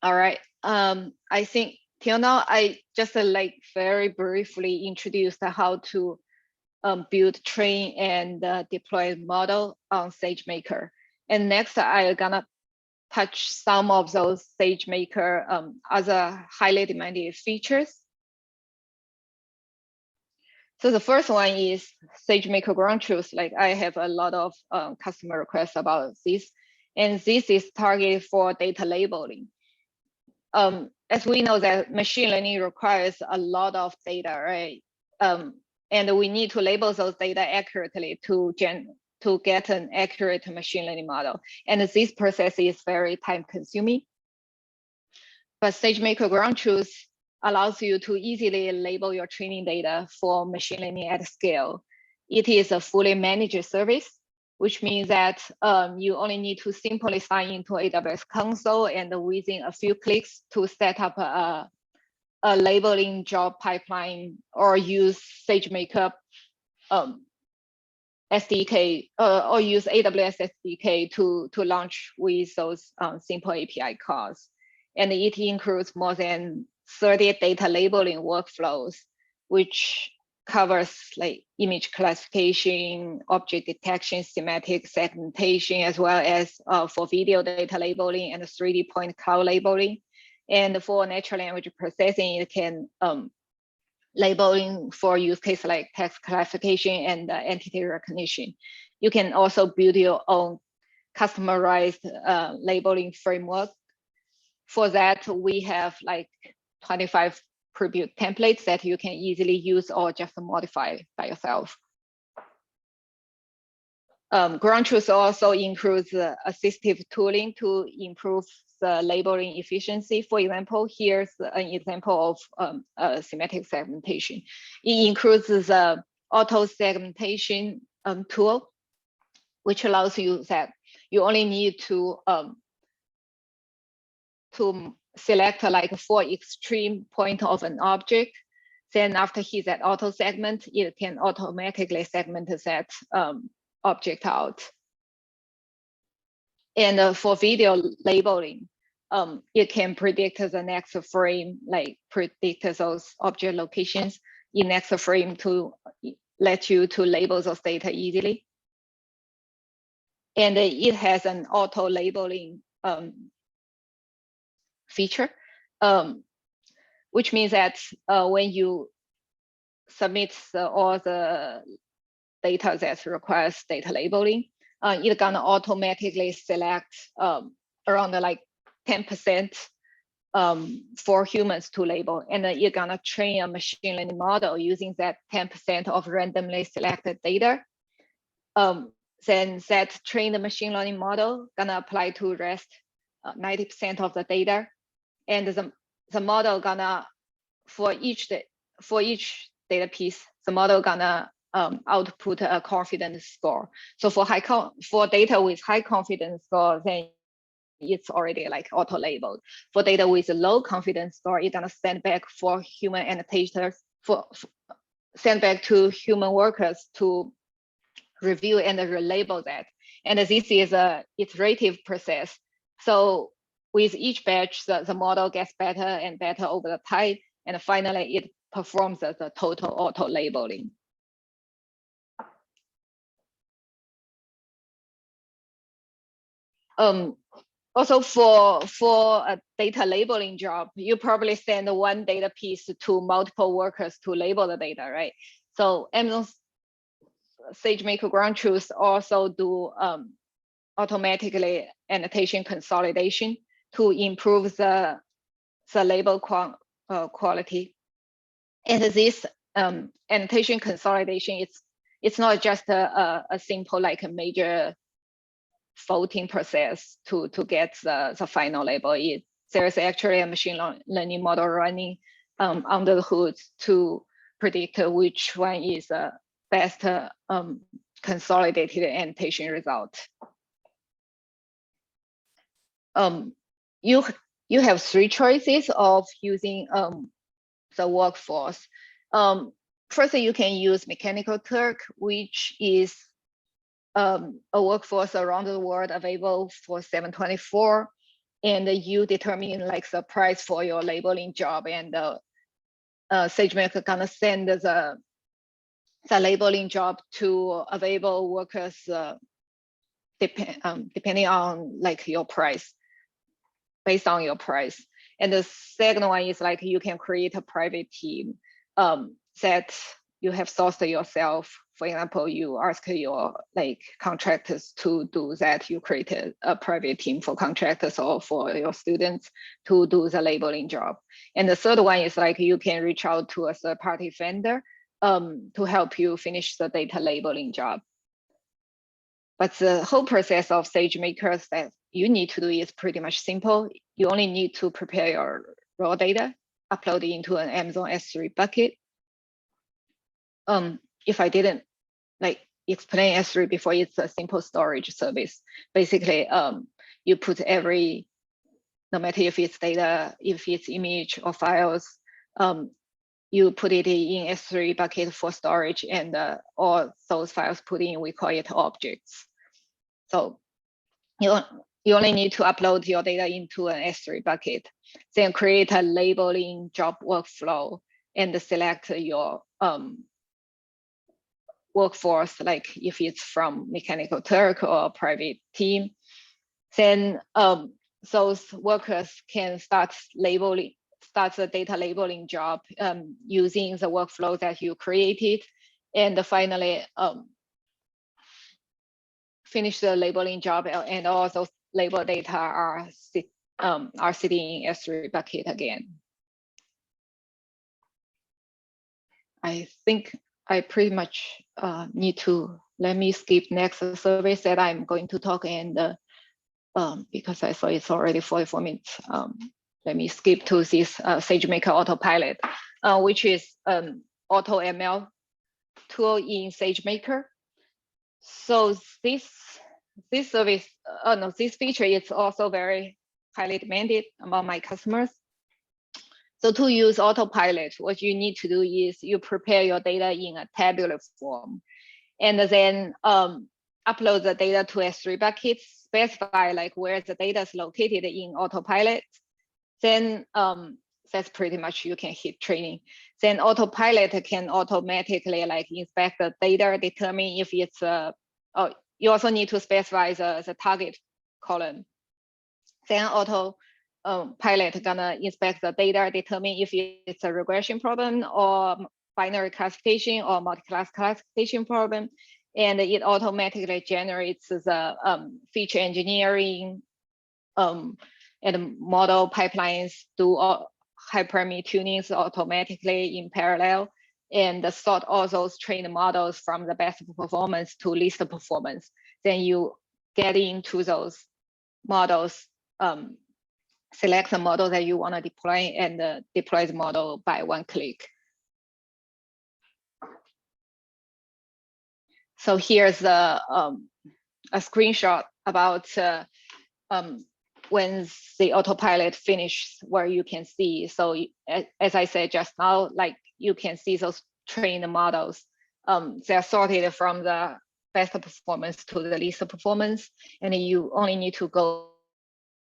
All right, I think till now, I just like very briefly introduced how to build, train, and deploy model on SageMaker. And next, I'm gonna touch some of those SageMaker other highly demanded features. So the first one is SageMaker ground truth. Like I have a lot of customer requests about this, and this is targeted for data labeling. As we know that machine learning requires a lot of data, right? And we need to label those data accurately to get an accurate machine learning model. And this process is very time consuming. But SageMaker ground truth allows you to easily label your training data for machine learning at scale. It is a fully managed service, which means that you only need to simply sign into AWS console and within a few clicks to set up a labeling job pipeline or use SageMaker SDK or use AWS SDK to launch with those simple API calls. And it includes more than 30 data labeling workflows, which covers like image classification, object detection, semantic segmentation, as well as for video data labeling and 3D point cloud labeling. And for natural language processing, it can labeling for use case like text classification and entity recognition. You can also build your own customized labeling framework. For that, we have like 25 pre-built templates that you can easily use or just modify by yourself. Ground truth also includes assistive tooling to improve the labeling efficiency. For example, here's an example of semantic segmentation. It includes the auto segmentation tool, which allows you that you only need to select like 4 extreme point of an object. Then after hit that auto segment, it can automatically segment that object out. And for video labeling, it can predict the next frame, like predict those object locations in next frame to let you to label those data easily. And it has an auto labeling feature, which means that when you submit all the data that requires data labeling, it's gonna automatically select around like 10% for humans to label, and then you're gonna train a machine learning model using that 10% of randomly selected data. Then that trained machine learning model gonna apply to rest 90% of the data, and the model gonna for each data piece, the model gonna output a confidence score. So for data with high confidence score, then it's already like auto labeled. For data with a low confidence score, it's gonna send back for human annotators, send back to human workers to review and relabel that. And this is a iterative process. So with each batch, the model gets better and better over the time, and finally it performs the total auto labeling. Also for a data labeling job, you probably send one data piece to multiple workers to label the data, right? So Amazon SageMaker ground truth also do automatically annotation consolidation to improve the label quality. And this annotation consolidation, it's not just a simple like a major voting process to get the final label. There's actually a machine learning model running under the hood to predict which one is the best consolidated annotation result. You have 3 choices of using the workforce. First, you can use Mechanical Turk, which is a workforce around the world available for $724, and you determine like the price for your labeling job, and SageMaker gonna send the labeling job to available workers depending on like your price, based on your price. And the second one is like you can create a private team that you have sourced yourself. For example, you ask your contractors to do that. You created a private team for contractors or for your students to do the labeling job. And the third one is you can reach out to a third-party vendor to help you finish the data labeling job. But the whole process of SageMaker that you need to do is pretty much simple. You only need to prepare your raw data, upload it into an Amazon S3 bucket. If I didn't explain S3 before, it's a simple storage service. Basically, you put no matter if it's data, if it's image or files, you put it in S3 bucket for storage, and all those files put in, we call it objects. So you only need to upload your data into an S3 bucket, then create a labeling job workflow and select your workforce, like if it's from Mechanical Turk or private team. Then those workers can start the data labeling job using the workflow that you created, and finally finish the labeling job, and all those label data are sitting in S3 bucket again. I think I pretty much need to let me skip next service that I'm going to talk, and because I saw it's already 44 minutes. Let me skip to this SageMaker Autopilot, which is an auto ML tool in SageMaker. So this service, this feature is also very highly demanded among my customers. So to use Autopilot, what you need to do is you prepare your data in a tabular form, and then upload the data to S3 buckets, specify where the data is located in Autopilot. Then that's pretty much you can hit training. Then Autopilot can automatically inspect the data, determine if it's you also need to specify the target column. Then Autopilot gonna inspect the data, determine if it's a regression problem or binary classification or multi-class classification problem, and it automatically generates the feature engineering and model pipelines, do hyperparameter tunings automatically in parallel, and sort all those trained models from the best performance to least performance. Then you get into those models, select the model that you want to deploy, and deploy the model by one click. So here's a screenshot about when the Autopilot finishes, where you can see. So as I said just now, you can see those trained models. They're sorted from the best performance to the least performance, and you only need to go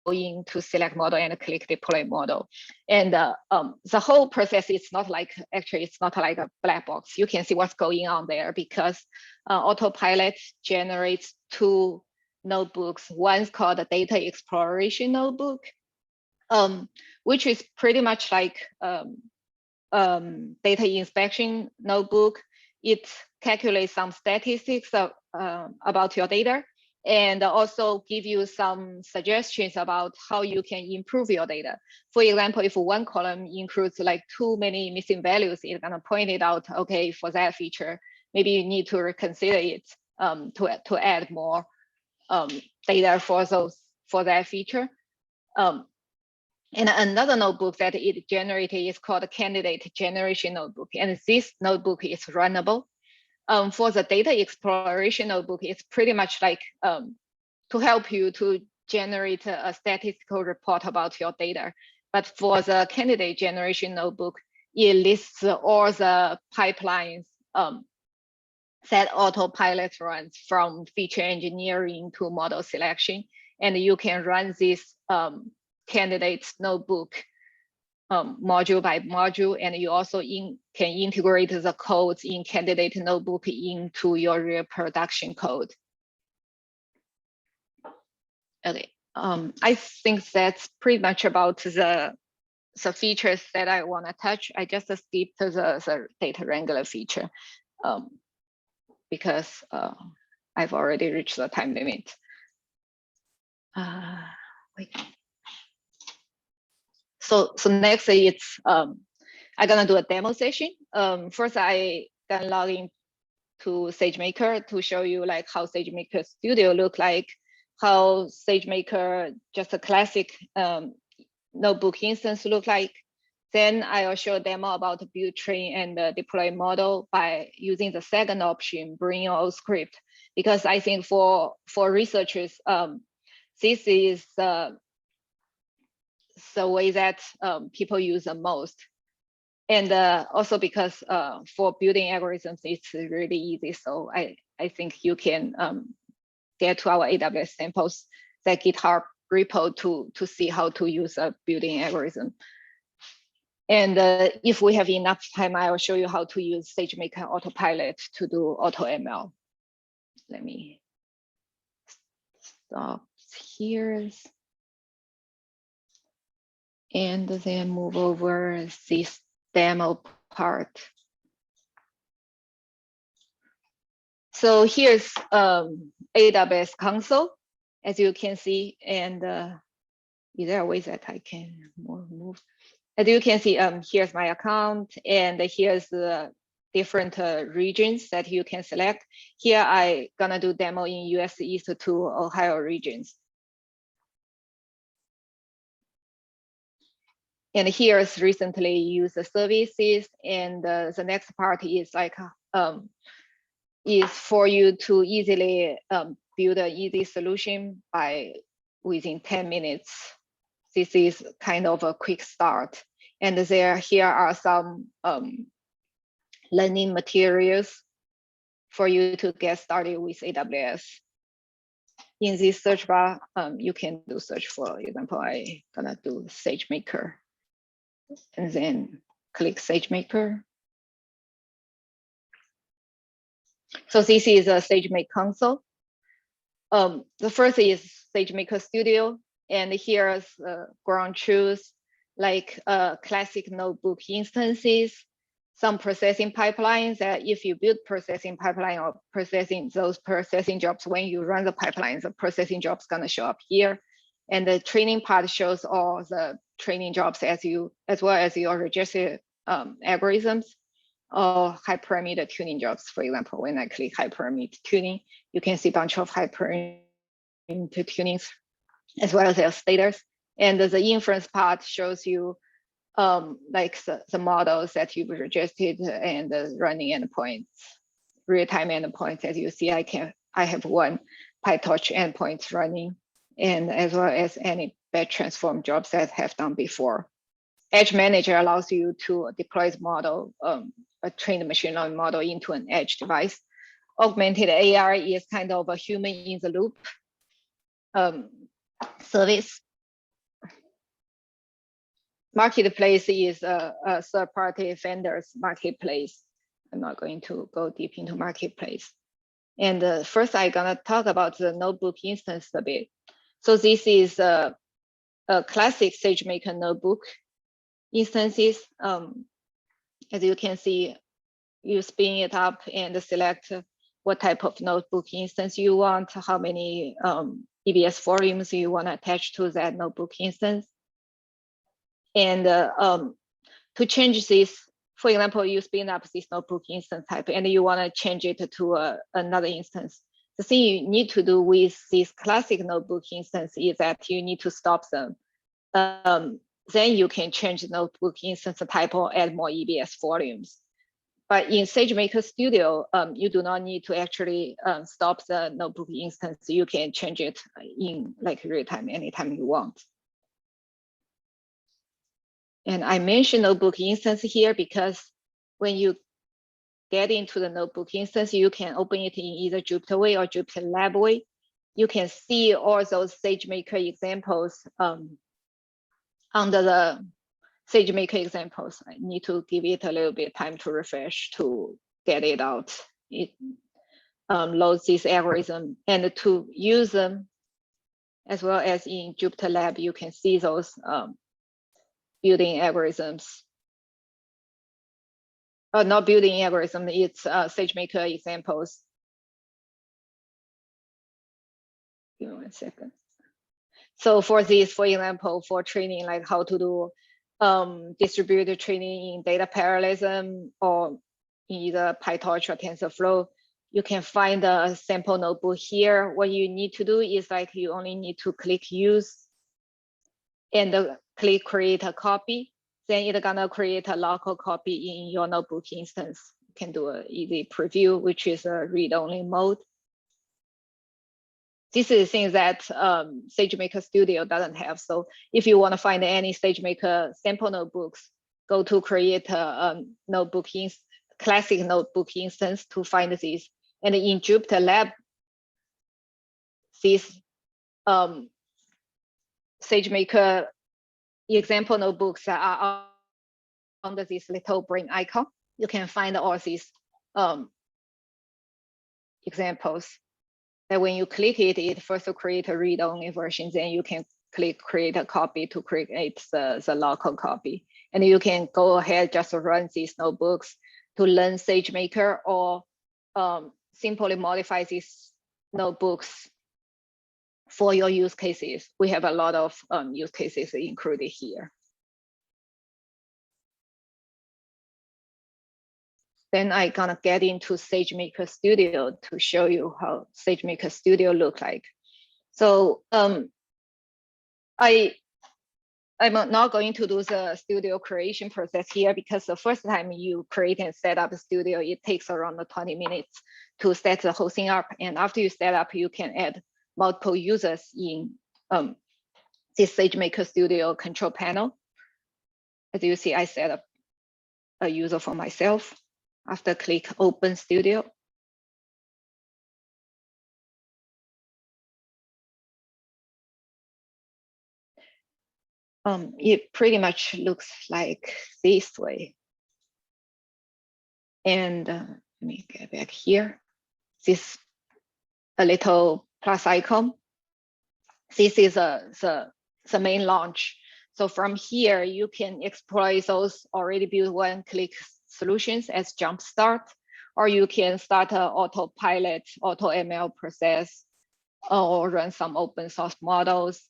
in to select model and click deploy model. And the whole process is not actually it's not like a black box. You can see what's going on there, because Autopilot generates two notebooks. One's called the data exploration notebook, which is pretty much like data inspection notebook. It calculates some statistics about your data, and also give you some suggestions about how you can improve your data. For example, if one column includes too many missing values, it's gonna point it out, okay, for that feature, maybe you need to reconsider it to add more data for that feature. And another notebook that it generated is called a candidate generation notebook, and this notebook is runnable. For the data exploration notebook, it's pretty much to help you to generate a statistical report about your data. But for the candidate generation notebook, it lists all the pipelines that Autopilot runs, from feature engineering to model selection. And you can run this candidates notebook module by module, and you also can integrate the codes in candidate notebook into your real production code. Okay, I think that's pretty much about the the features that I want to touch. I just skipped the data wrangler feature because I've already reached the time limit. Wait. So next it's I'm gonna do a demo session. First I gonna log in to SageMaker to show you like how SageMaker Studio look like, how SageMaker just a classic notebook instance look like. Then I'll show a demo about the build, train, and deploy model by using the second option, bring your own script. Because I think for researchers, this is the way that people use the most. And also because for building algorithms, it's really easy. So I think you can get to our AWS samples, that GitHub repo to see how to use a building algorithm. And if we have enough time, I will show you how to use SageMaker Autopilot to do AutoML. Let me stop here. And then move over this demo part. So here's AWS console, as you can see, and is there a way that I can move? As you can see, here's my account, and here's the different regions that you can select. Here I gonna do demo in US East to Ohio regions. And here's recently used services, and the next part is like is for you to easily build an easy solution by within 10 minutes. This is kind of a quick start. And here are some learning materials for you to get started with AWS. In this search bar, you can do search. For example, I gonna do SageMaker, and then click SageMaker. So this is a SageMaker console. The first is SageMaker Studio, and here's ground truth, like classic notebook instances, some processing pipelines that if you build processing pipeline or processing those processing jobs, when you run the pipelines, the processing jobs gonna show up here. And the training part shows all the training jobs as well as your registered algorithms or high parameter tuning jobs. For example, when I click high parameter tuning, you can see a bunch of high parameter tunings as well as their status. And the inference part shows you like the models that you've registered and the running endpoints, real-time endpoints. As you see, I have one PyTorch endpoint running, and as well as any batch transform jobs that I have done before. Edge Manager allows you to deploy the model, a trained machine learning model into an edge device. Augmented AI is kind of a human in the loop service. Marketplace is a third-party vendors marketplace. I'm not going to go deep into marketplace. And first, I'm gonna talk about the notebook instance a bit. So this is a classic SageMaker notebook instances. As you can see, you spin it up and select what type of notebook instance you want, how many EBS volumes you want to attach to that notebook instance. And to change this, for example, you spin up this notebook instance type and you want to change it to another instance. The thing you need to do with this classic notebook instance is that you need to stop them. Then you can change the notebook instance type or add more EBS volumes. But in SageMaker Studio, you do not need to actually stop the notebook instance. You can change it in like real time, anytime you want. And I mentioned notebook instance here because when you get into the notebook instance, you can open it in either Jupyter way or Jupyter Lab way. You can see all those SageMaker examples under the SageMaker examples. I need to give it a little bit of time to refresh to get it out. It loads this algorithm, and to use them as well as in Jupyter Lab, you can see those building algorithms. Not building algorithm, it's SageMaker examples. Give me 1 second. So for this, for example, for training, like how to do distributed training in data parallelism or in either PyTorch or TensorFlow, you can find a sample notebook here. What you need to do is like you only need to click use and click create a copy. Then it's gonna create a local copy in your notebook instance. You can do an easy preview, which is a read-only mode. This is things that SageMaker Studio doesn't have. So if you want to find any SageMaker sample notebooks, go to create a notebook classic notebook instance to find this. And in Jupyter Lab, these SageMaker example notebooks are under this little brain icon. You can find all these examples. That when you click it, it first will create a read-only version, then you can click create a copy to create the local copy. And you can go ahead, just run these notebooks to learn SageMaker or simply modify these notebooks for your use cases. We have a lot of use cases included here. Then I'm gonna get into SageMaker Studio to show you how SageMaker Studio look like. So I'm not going to do the studio creation process here because the first time you create and set up a studio, it takes around 20 minutes to set the whole thing up. And after you set up, you can add multiple users in this SageMaker Studio control panel. As you see, I set up a user for myself. After click open studio. It pretty much looks like this way. And let me get back here. This a little plus icon. This is the main launch. So from here, you can exploit those already built one-click solutions as jumpstart, or you can start an autopilot, auto ML process, or run some open source models,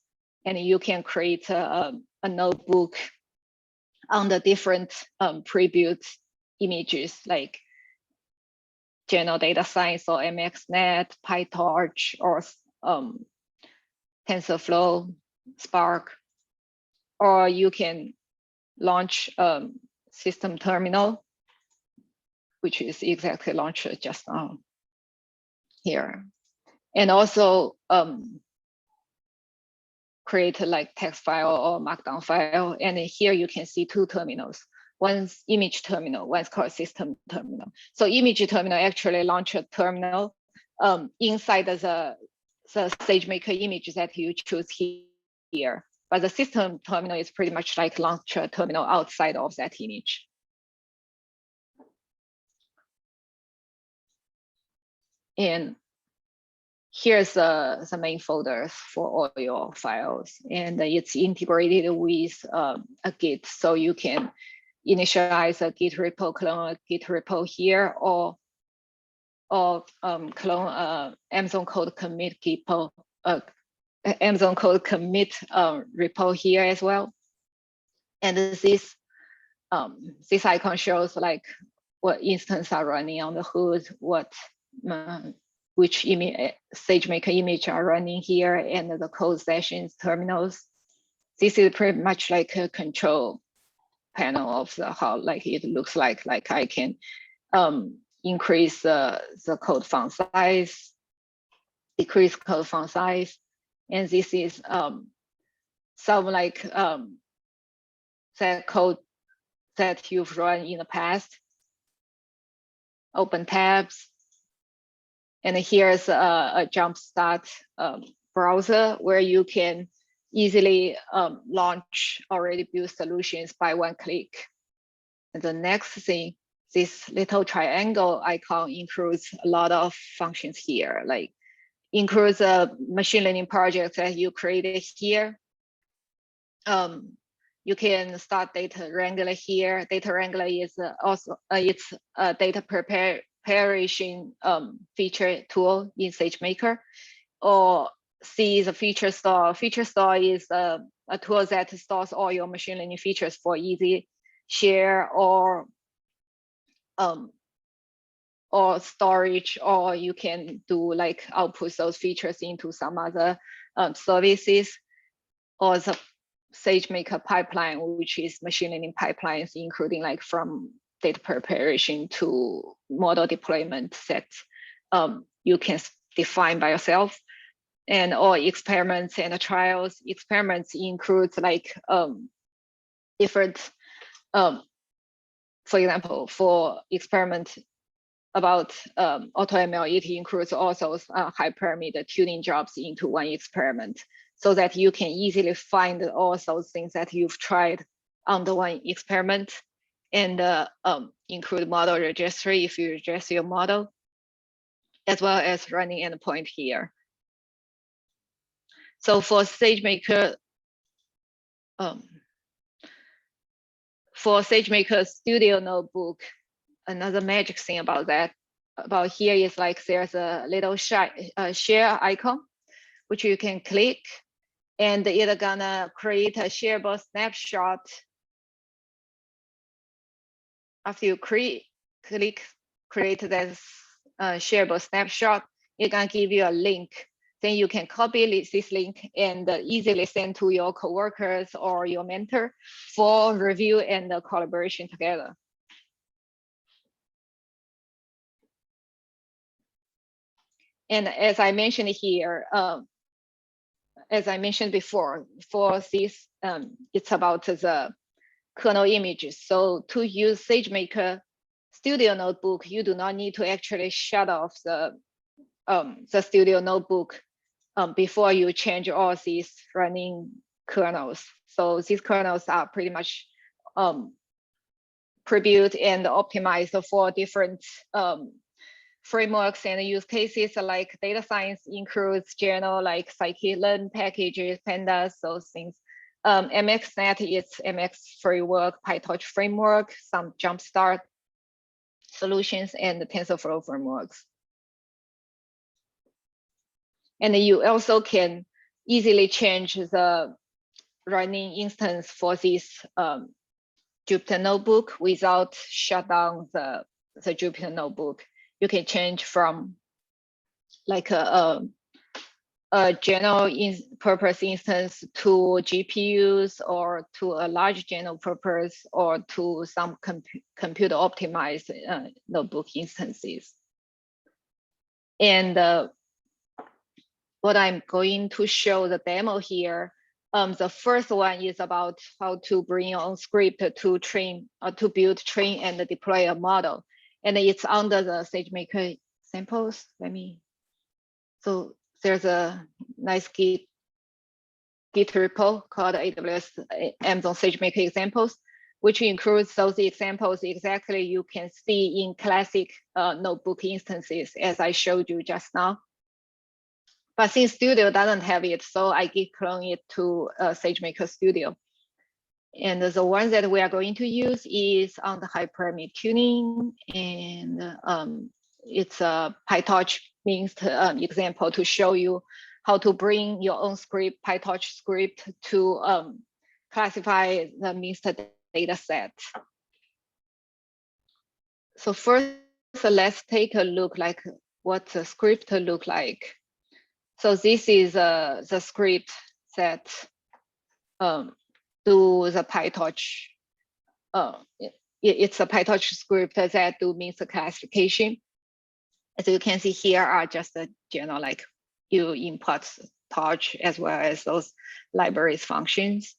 and you can create a notebook on the different pre-built images like general data science or MXNet, PyTorch, or TensorFlow, Spark, or you can launch system terminal, which is exactly launched just now here. And also create like text file or markdown file. And here you can see two terminals. One's image terminal, one's called system terminal. So image terminal actually launch a terminal inside the SageMaker image that you choose here. But the system terminal is pretty much like launch a terminal outside of that image. And here's the main folders for all your files, and it's integrated with a Git, so you can initialize a Git repo, clone a Git repo here, or clone Amazon code commit repo, Amazon code commit repo here as well. And this icon shows like what instance are running on the hood, what which SageMaker image are running here, and the code sessions terminals. This is pretty much like a control panel of how like it looks like I can increase the code font size, decrease code font size, and this is some like that code that you've run in the past. Open tabs. And here's a jumpstart browser where you can easily launch already built solutions by one click. And the next thing, this little triangle icon includes a lot of functions here, like includes a machine learning project that you created here. you can start data wrangler here. Data wrangler is also it's a data preparation feature tool in SageMaker. Or C is a feature store. Feature store is a tool that stores all your machine learning features for easy share or storage, or you can do like output those features into some other services, or the SageMaker pipeline, which is machine learning pipelines, including like from data preparation to model deployment that you can define by yourself. And all experiments and trials. Experiments includes like different, for example, for experiment about AutoML, it includes also high parameter tuning jobs into one experiment, so that you can easily find all those things that you've tried on the one experiment, and include model registry if you register your model, as well as running endpoint here. So for SageMaker, Studio Notebook, another magic thing about here is like there's a little share icon, which you can click, and it's gonna create a shareable snapshot. After you click create that shareable snapshot, it's gonna give you a link. Then you can copy this link and easily send to your coworkers or your mentor for review and collaboration together. And as I mentioned here, as I mentioned before, for this, it's about the kernel images. So to use SageMaker Studio Notebook, you do not need to actually shut off the Studio Notebook before you change all these running kernels. So these kernels are pretty much pre-built and optimized for different frameworks and use cases, like data science includes general like scikit-learn packages, pandas, those things. MXNet is MX framework, PyTorch framework, some Jumpstart solutions, and the TensorFlow frameworks. And you also can easily change the running instance for this Jupyter Notebook without shut down the Jupyter Notebook. You can change from like a general purpose instance to GPUs, or to a large general purpose, or to some computer optimized notebook instances. And what I'm going to show the demo here, the first one is about how to bring your own script to train, or to build, train, and deploy a model. And it's under the SageMaker samples. So there's a nice Git repo called AWS Amazon SageMaker examples, which includes those examples exactly you can see in classic notebook instances, as I showed you just now. But since Studio doesn't have it, so I git clone it to SageMaker Studio. And the one that we are going to use is on the high parameter tuning, and it's a PyTorch Minst example to show you how to bring your own script, PyTorch script, to classify the Minst data set. So first, let's take a look like what the script look like. So this is the script that do the PyTorch. It's a PyTorch script that do Minst classification. As you can see here are just the general, like you import torch as well as those libraries functions.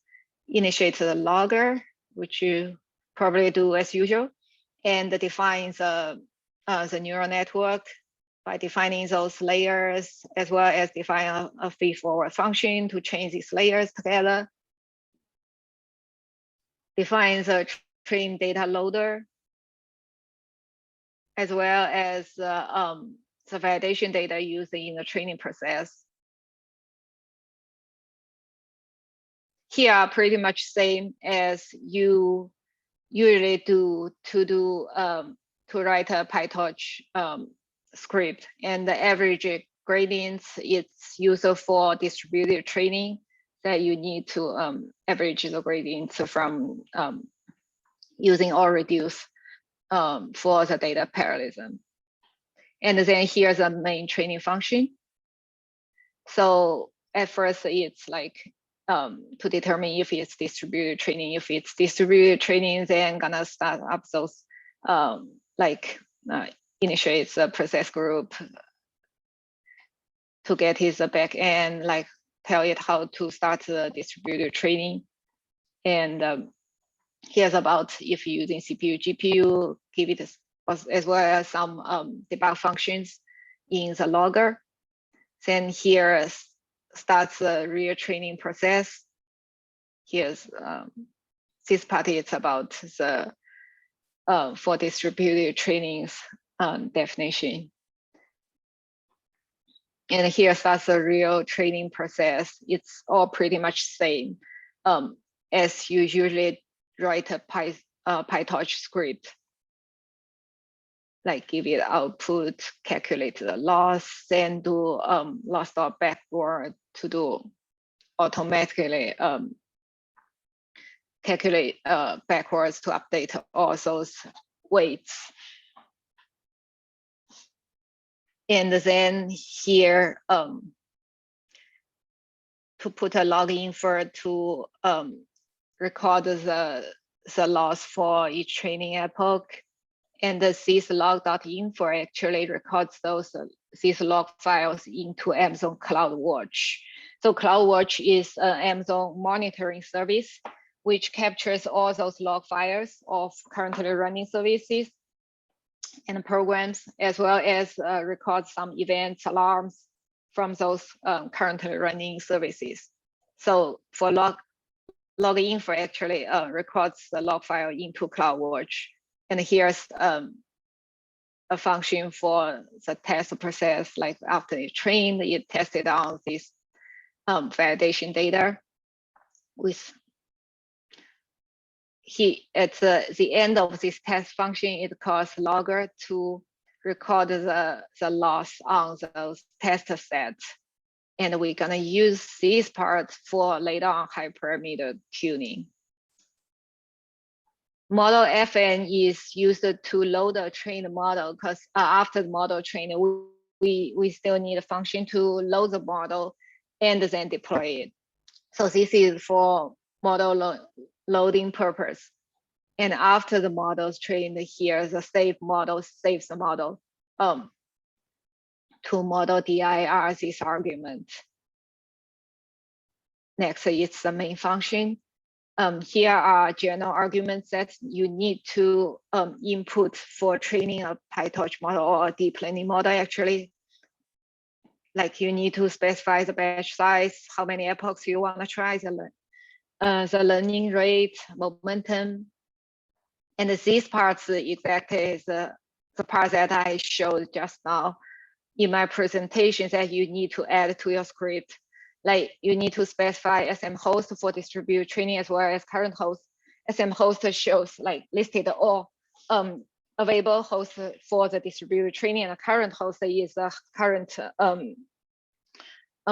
Initiate the logger, which you probably do as usual, and defines the neural network by defining those layers, as well as define a feed-forward function to train these layers together. Defines a train data loader, as well as the validation data used in the training process. here are pretty much same as you usually do to write a PyTorch script. And the average gradients, it's useful for distributed training that you need to average the gradients from using or reduce for the data parallelism. And then here's the main training function. So at first it's like to determine if it's distributed training. If it's distributed training, then gonna start up those initiates a process group to get his back end, like tell it how to start the distributed training. And here's about if you're using CPU, GPU, give it as well as some debug functions in the logger. Then here starts the real training process. Here's this part, it's about the for distributed trainings definition. And here starts the real training process. It's all pretty much same as you usually write a PyTorch script, like give it output, calculate the loss, then do loss dot backward to do automatically calculate backwards to update all those weights. And then here to put a log infer to record the loss for each training epoch. And this log.info actually records these log files into Amazon CloudWatch. So CloudWatch is an Amazon monitoring service which captures all those log files of currently running services and programs, as well as records some events, alarms from those currently running services. So for log info actually records the log file into CloudWatch. And here's a function for the test process, like after it trained, it tested on this validation data with at the end of this test function, it calls logger to record the loss on those test sets. And we're gonna use these parts for later on hyperparameter tuning. Model FN is used to load a trained model because after the model trained, we still need a function to load the model and then deploy it. So this is for model loading purpose. And after the model is trained, here the save model saves the model to model dir this argument. Next, it's the main function. Here are general arguments that you need to input for training a PyTorch model or a deep learning model actually. Like you need to specify the batch size, how many epochs you want to try, the learning rate, momentum. And these parts exactly is the part that I showed just now in my presentation that you need to add to your script. Like you need to specify SM host for distributed training as well as current host. SM host shows like listed all available hosts for the distributed training, and the current host is the current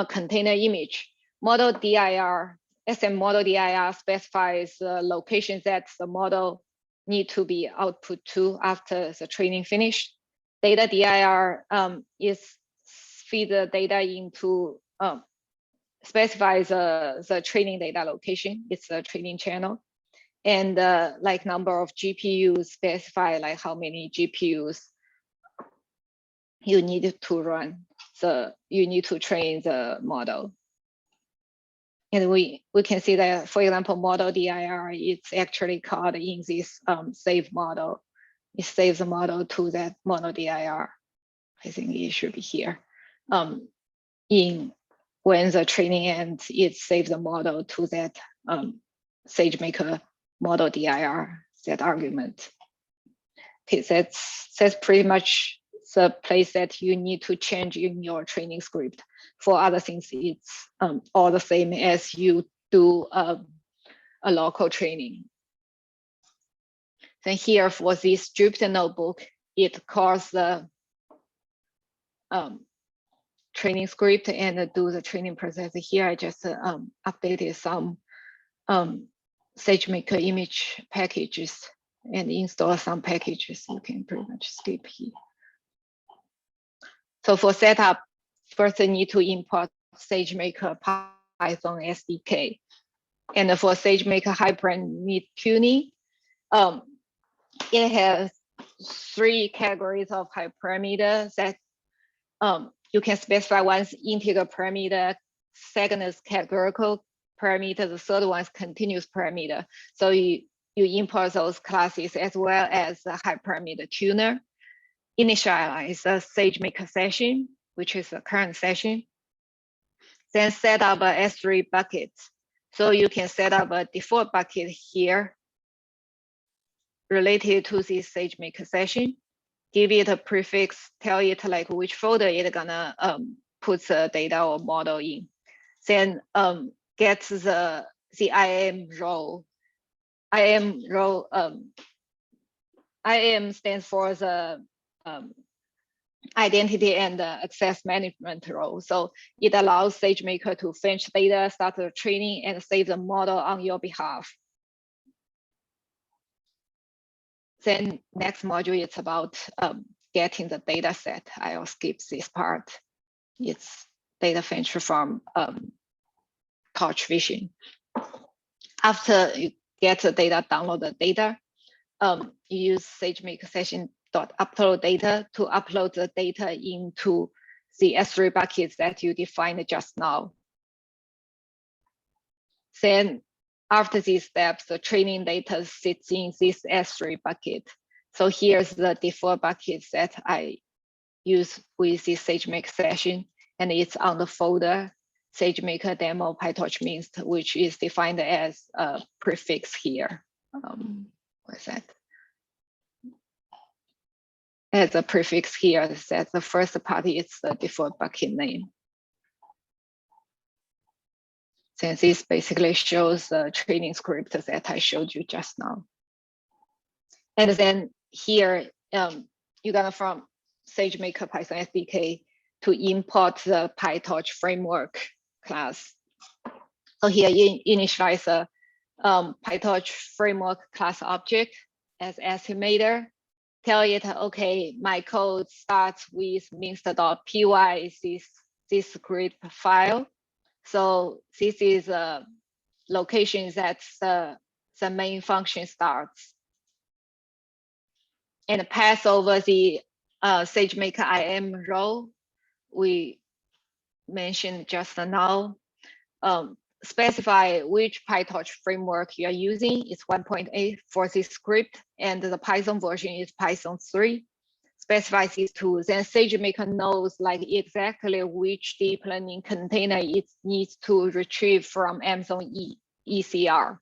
container image. Model dir, SM model dir specifies the locations that the model need to be output to after the training finished. Data dir is feed the data into specifies the training data location. It's a training channel, and like number of GPUs specify like how many GPUs you need to run. So you need to train the model. And we can see that, for example, model dir, it's actually called in this save model. It saves the model to that model dir. I think it should be here. When the training ends, it saves the model to that SageMaker model dir, that argument. Okay, that's pretty much the place that you need to change in your training script. For other things, it's all the same as you do a local training. Then here for this Jupyter notebook, it calls the training script and do the training process. Here I just updated some SageMaker image packages and install some packages. You can pretty much skip here. So for setup, first you need to import SageMaker Python SDK. And for SageMaker hyperparameter tuning, it has 3 categories of hyperparameter that you can specify. One is integer parameter, second is categorical parameter, the third one is continuous parameter. So you import those classes as well as the hyperparameter tuner. Initialize a SageMaker session, which is the current session. Then set up a S3 bucket. So you can set up a default bucket here related to this SageMaker session. Give it a prefix, tell it like which folder it's gonna put the data or model in. Then get the IAM role. IAM role, IAM stands for the identity and access management role. So it allows SageMaker to fetch data, start the training, and save the model on your behalf. Then next module, it's about getting the data set. I'll skip this part. It's data fetch from Couch Vision. After you get the data, download the data, you use SageMaker session.upload data to upload the data into the S3 buckets that you defined just now. Then after these steps, the training data sits in this S3 bucket. So here's the default bucket that I use with this SageMaker session, and it's on the folder SageMaker demo PyTorch Minst, which is defined as a prefix here. What's that? As a prefix here, that the first part is the default bucket name. Since this basically shows the training script that I showed you just now. And then here, you're gonna from SageMaker Python SDK to import the PyTorch framework class. So here you initialize a PyTorch framework class object as estimator. Tell it, okay, my code starts with minst.py, this script file. So this is a location that the main function starts. And pass over the SageMaker IAM role we mentioned just now. Specify which PyTorch framework you are using. It's 1.8 for this script, and the Python version is Python 3. Specify these two. Then SageMaker knows like exactly which deep learning container it needs to retrieve from Amazon ECR.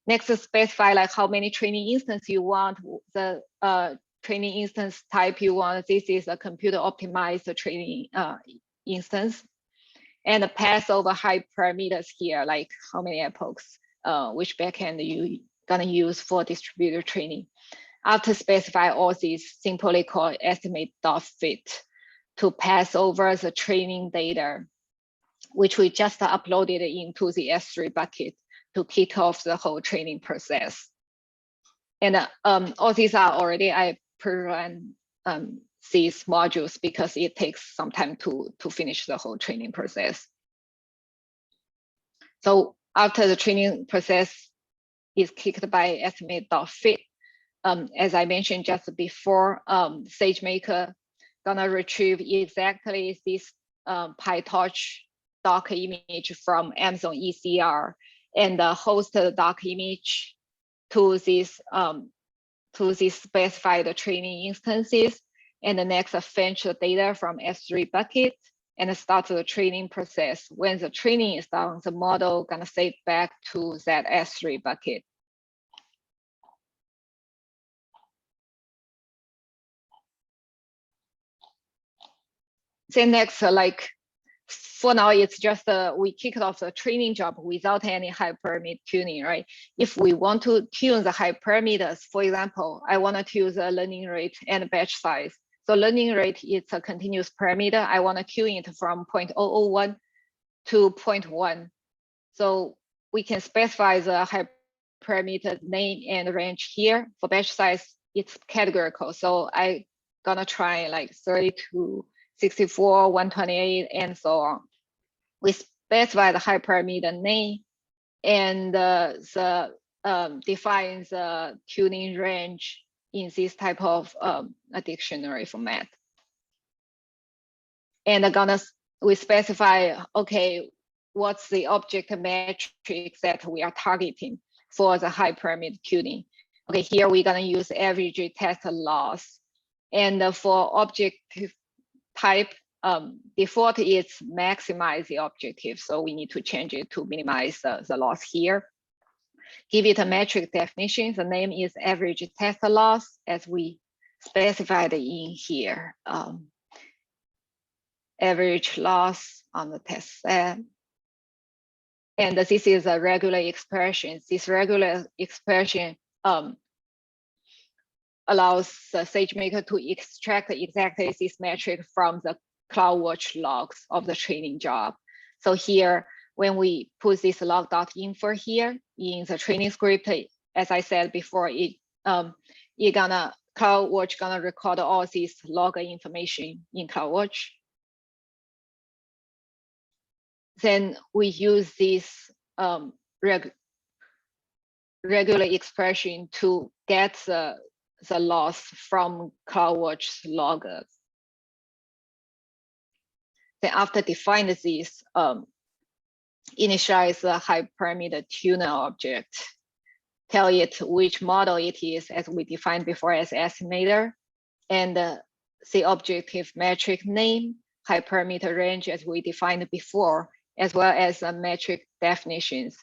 Next, specify like how many training instances you want, the training instance type you want. This is a computer optimized training instance. And pass over hyperparameters here, like how many epochs, which backend you gonna use for distributed training. After specify all these, simply call estimate.fit to pass over the training data, which we just uploaded into the S3 bucket to kick off the whole training process. And all these are already, I pre-run these modules because it takes some time to finish the whole training process. So after the training process is kicked by estimate.fit, as I mentioned just before, SageMaker gonna retrieve exactly this PyTorch Docker image from Amazon ECR and host the Docker image to this specified training instances. And the next fetch the data from S3 bucket and start the training process. When the training is done, the model gonna save back to that S3 bucket. Then next, like for now, it's just we kicked off the training job without any hyperparameter tuning, right? If we want to tune the hyperparameters, for example, I want to tune the learning rate and batch size. So learning rate is a continuous parameter. I want to tune it from 0.001 to 0.1. So we can specify the hyperparameter name and range here. For batch size, it's categorical. So I gonna try like 32, 64, 128, and so on. We specify the hyperparameter name and defines the tuning range in this type of a dictionary format. And we specify, okay, what's the object metrics that we are targeting for the hyperparameter tuning. Okay, here we're gonna use average test loss. And for objective type, default is maximize the objective. So we need to change it to minimize the loss here. Give it a metric definition. The name is average test loss as we specified in here. Average loss on the test set. And this is a regular expression. This regular expression allows the SageMaker to extract exactly this metric from the CloudWatch logs of the training job. So here, when we put this log.info here in the training script, as I said before, CloudWatch gonna record all this log information in CloudWatch. Then we use this regular expression to get the loss from CloudWatch loggers. Then after define this, initialize the hyperparameter tuner object, tell it which model it is as we defined before as estimator, and the objective metric name, hyperparameter range as we defined before, as well as metric definitions,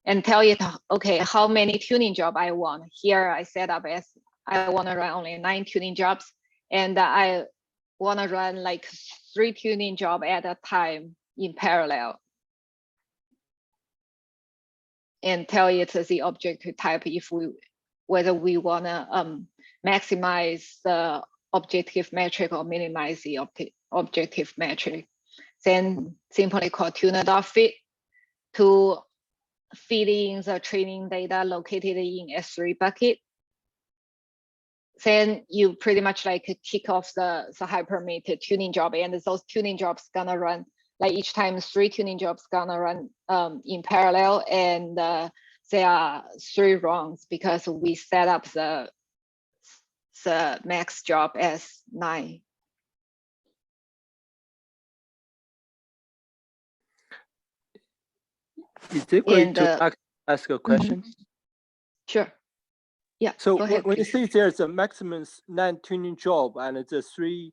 and tell it, okay, how many tuning job I want. Here I set up as I want to run only 9 tuning jobs, and I want to run like 3 tuning job at a time in parallel. And tell it the objective type whether we want to maximize the objective metric or minimize the objective metric. Then simply call tuner.fit to feed in the training data located in S3 bucket. Then you pretty much like kick off the hyperparameter tuning job, and those tuning jobs gonna run like each time 3 tuning jobs gonna run in parallel, and there are 3 runs because we set up the max job as 9. Is it going to ask a question? Sure. Yeah. So go ahead, when you please. say there's a maximum 9 tuning job and it's a 3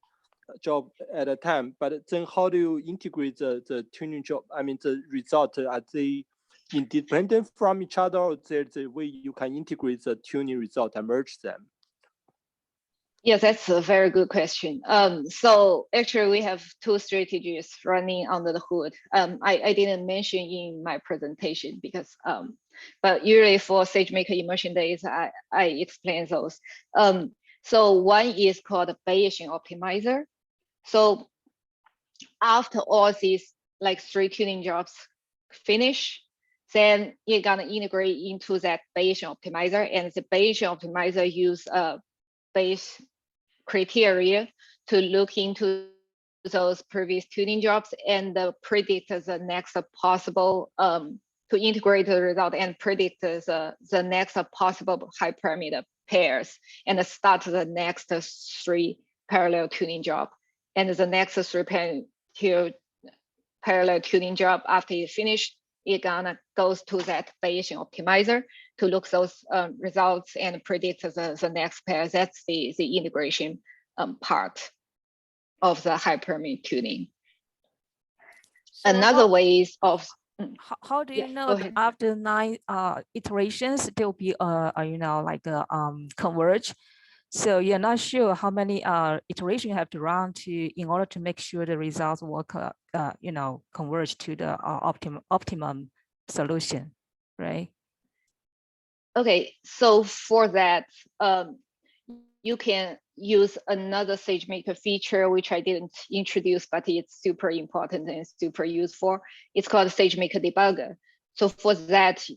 job at a time, but then how do you integrate the tuning job? I mean, the result, are they independent from each other, or there's a way you can integrate the tuning result and merge them? Yes, that's a very good question. So actually we have 2 strategies running under the hood. I didn't mention in my presentation because, but usually for SageMaker immersion days, I explain those. So one is called Bayesian optimizer. So after all these like 3 tuning jobs finish, then you're gonna integrate into that Bayesian optimizer, and the Bayesian optimizer use Bayes criteria to look into those previous tuning jobs and predict the next possible to integrate the result and predict the next possible hyperparameter pairs, and start the next 3 parallel tuning job, and the next 3 parallel tuning job after you finish, it gonna goes to that Bayesian optimizer to look those results and predict the next pair. That's the integration part of the hyperparameter tuning. So another ways of how do you know that after 9 iterations there will be like a converge? So you're not sure how many iterations you have to run in order to make sure the results work, converge to the optimum solution, right? Okay, so for that, you can use another SageMaker feature, which I didn't introduce, but it's super important and super useful. It's called SageMaker Debugger. So for that,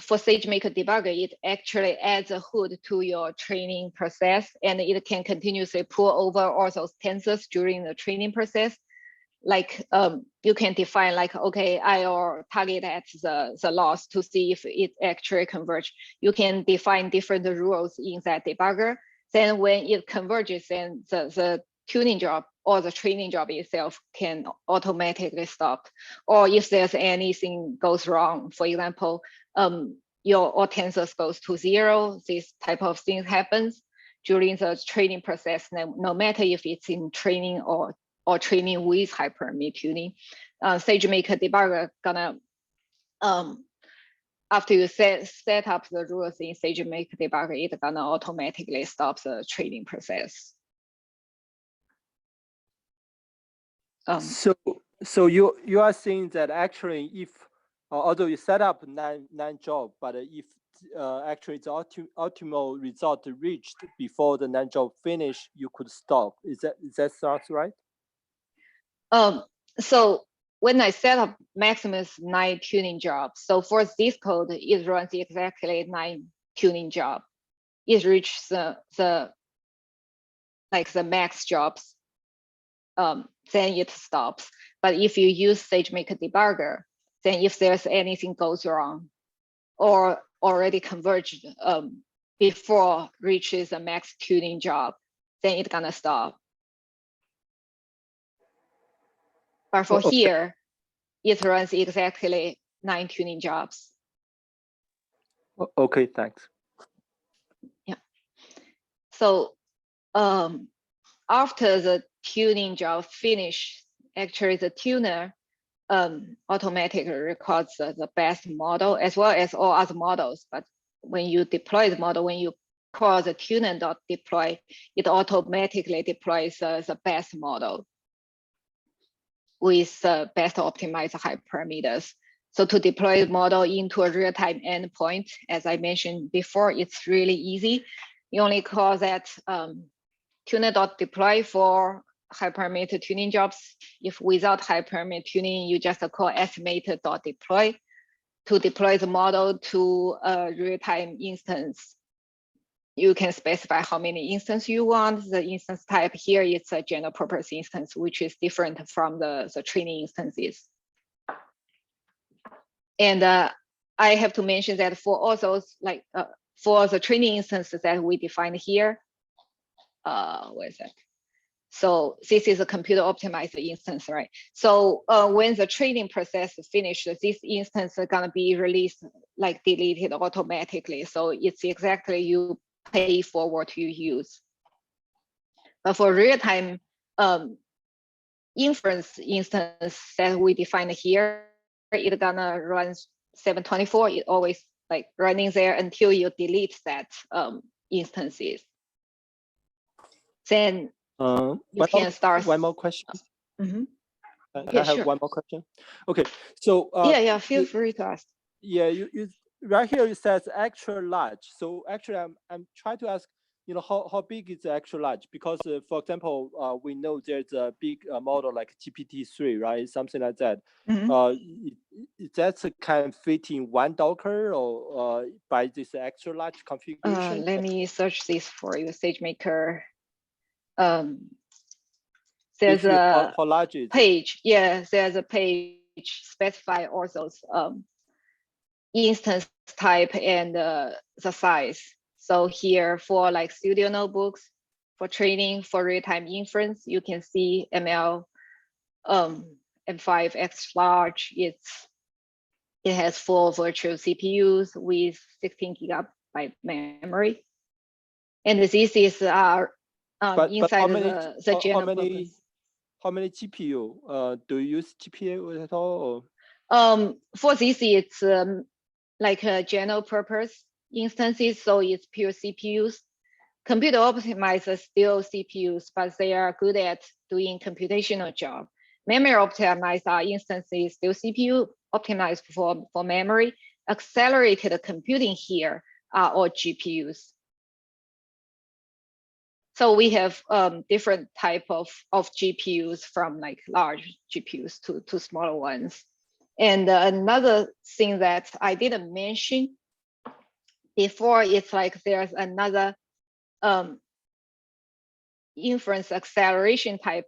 for SageMaker Debugger, it actually adds a hood to your training process, and it can continuously pull over all those tensors during the training process. Like you can define like, okay, I'll target at the loss to see if it actually converges. You can define different rules in that debugger. Then when it converges, then the tuning job or the training job itself can automatically stop. Or if there's anything goes wrong, for example, your all tensors goes to 0, this type of thing happens during the training process, no matter if it's in training or training with hyperparameter tuning. SageMaker Debugger gonna, after you set up the rules in SageMaker Debugger, it's gonna automatically stop the training process. So you are saying that actually if although you set up nine job, but if actually the optimal result reached before the 9 job finish, you could stop. Is that sounds right? So when I set up maximum 9 tuning jobs, so for this code, it runs exactly 9 tuning job. It reaches the max jobs, then it stops. But if you use SageMaker Debugger, then if there's anything goes wrong or already converged before reaches a max tuning job, then it's gonna stop. But for here, it runs exactly 9 tuning jobs. Okay, thanks. Yeah. So after the tuning job finish, actually the tuner automatically records the best model as well as all other models. But when you deploy the model, when you call the tuner.deploy, it automatically deploys the best model with best optimized hyperparameters. So to deploy the model into a real-time endpoint, as I mentioned before, it's really easy. You only call that tuner.deploy for hyperparameter tuning jobs. If without hyperparameter tuning, you just call estimator.deploy to deploy the model to a real-time instance. You can specify how many instances you want. The instance type here is a general purpose instance, which is different from the training instances. And I have to mention that for all those, like for the training instances that we defined here, where is that? So this is a computer optimized instance, right? So when the training process is finished, this instance is gonna be released, like deleted automatically. So it's exactly you pay for what you use. But for real-time inference instance that we define here, it's gonna run 724. It always like running there until you delete that instances. Then you can start. One more question. Mm-hmm. I have one more question. Okay, so yeah, feel free to ask. Yeah, you right here it says extra large. So actually, I'm trying to ask, how big is the extra large? Because for example, we know there's a big model like GPT-3, right? Something like that. Mm-hmm. That's kind of fit in one Docker or by this extra large configuration? Let me search this for you, SageMaker. There's a how large is page. Yeah, there's a page specify all those instance type and the size. So here for like studio notebooks, for training, for real-time inference, you can see ML M5 X large. It has 4 virtual CPUs with 16 gigabyte memory. And this is inside the general purpose. How many GPU? Do you use GPU at all? Or? For this, it's like a general purpose instances, so it's pure CPUs. computer optimizers still CPUs, but they are good at doing computational job. Memory optimized are instances still CPU optimized for memory. Accelerated computing here are all GPUs. So we have different type of GPUs, from like large GPUs to smaller ones. And another thing that I didn't mention before, it's like there's another inference acceleration type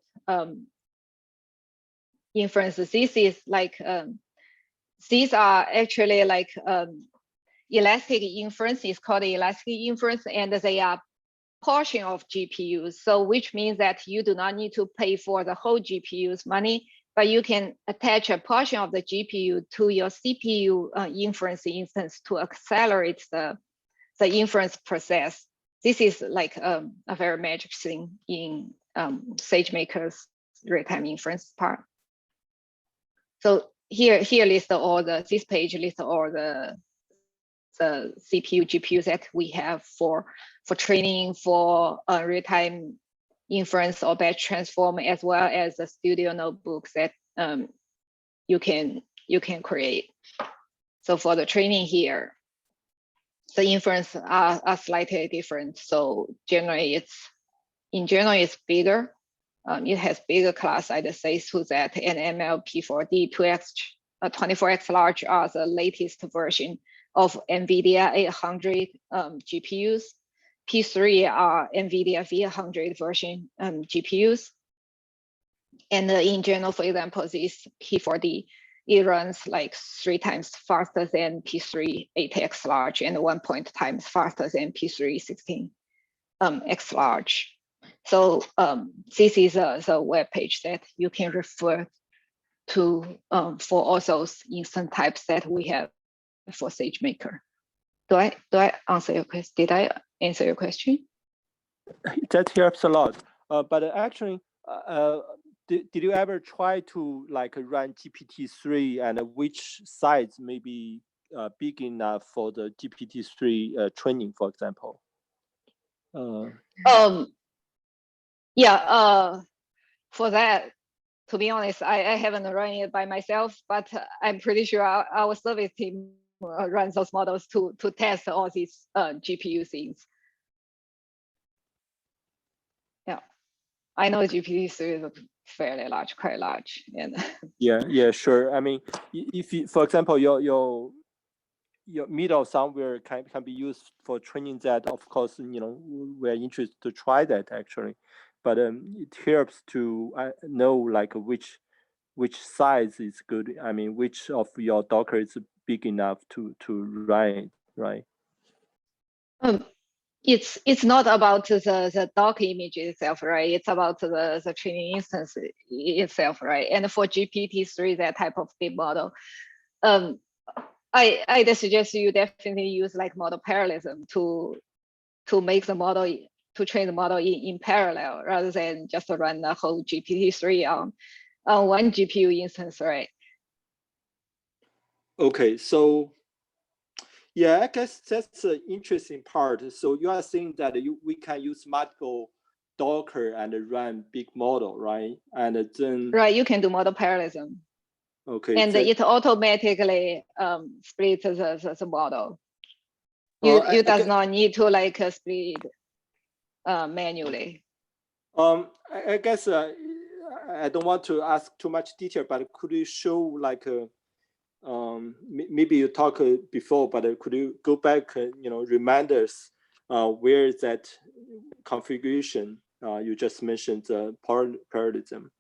inferences. This is like, these are actually like elastic inference. It's called elastic inference, and they are portion of GPUs. So which means that you do not need to pay for the whole GPU's money, but you can attach a portion of the GPU to your CPU inference instance to accelerate the inference process. This is like a very magic thing in SageMaker's real-time inference part. So here lists all this page lists all the CPU, GPUs that we have for training, for real-time inference or batch transform, as well as the studio notebooks that you can create. So for the training here, the inference are slightly different. So generally in general it's bigger. It has bigger class, I'd say, so that and MLP4D 2x 24x large are the latest version of NVIDIA 800 GPUs. P3 are NVIDIA V100 version GPUs. And in general, for example, this P4D, it runs like 3 times faster than P3 8x large and 1 times faster than P3 16x large. So this is the web page that you can refer to for all those instance types that we have for SageMaker. Do I answer your question? Did I answer your question? That helps a lot. But actually, did you ever try to like run GPT-3, and which size may be big enough for the GPT-3 training, for example? Yeah, for that, to be honest, I haven't run it by myself, but I'm pretty sure our service team runs those models to test all these GPU things. Yeah, I know GPT-3 is fairly large, quite large, and yeah, sure. I mean, if you, for example, your middle somewhere can be used for training that, of course, you know, we're interested to try that actually. But it helps to know like which size is good. I mean, which of your Docker is big enough to run it, right? It's not about the Docker image itself, right? It's about the training instance itself, right? And for GPT-3, that type of big model, I'd suggest you definitely use like model parallelism to make the model, to train the model in parallel, rather than just run the whole GPT-3 on one GPU instance, right? Okay, so yeah, I guess that's the interesting part. So you are saying that we can use multiple Docker and run big model, right? And then right, you can do model parallelism. Okay, and it automatically splits the model. You does not need to like split manually. I guess I don't want to ask too much detail, but could you show like maybe you talked before, but could you go back, you know, remind us where is that configuration you just mentioned, the parallelism?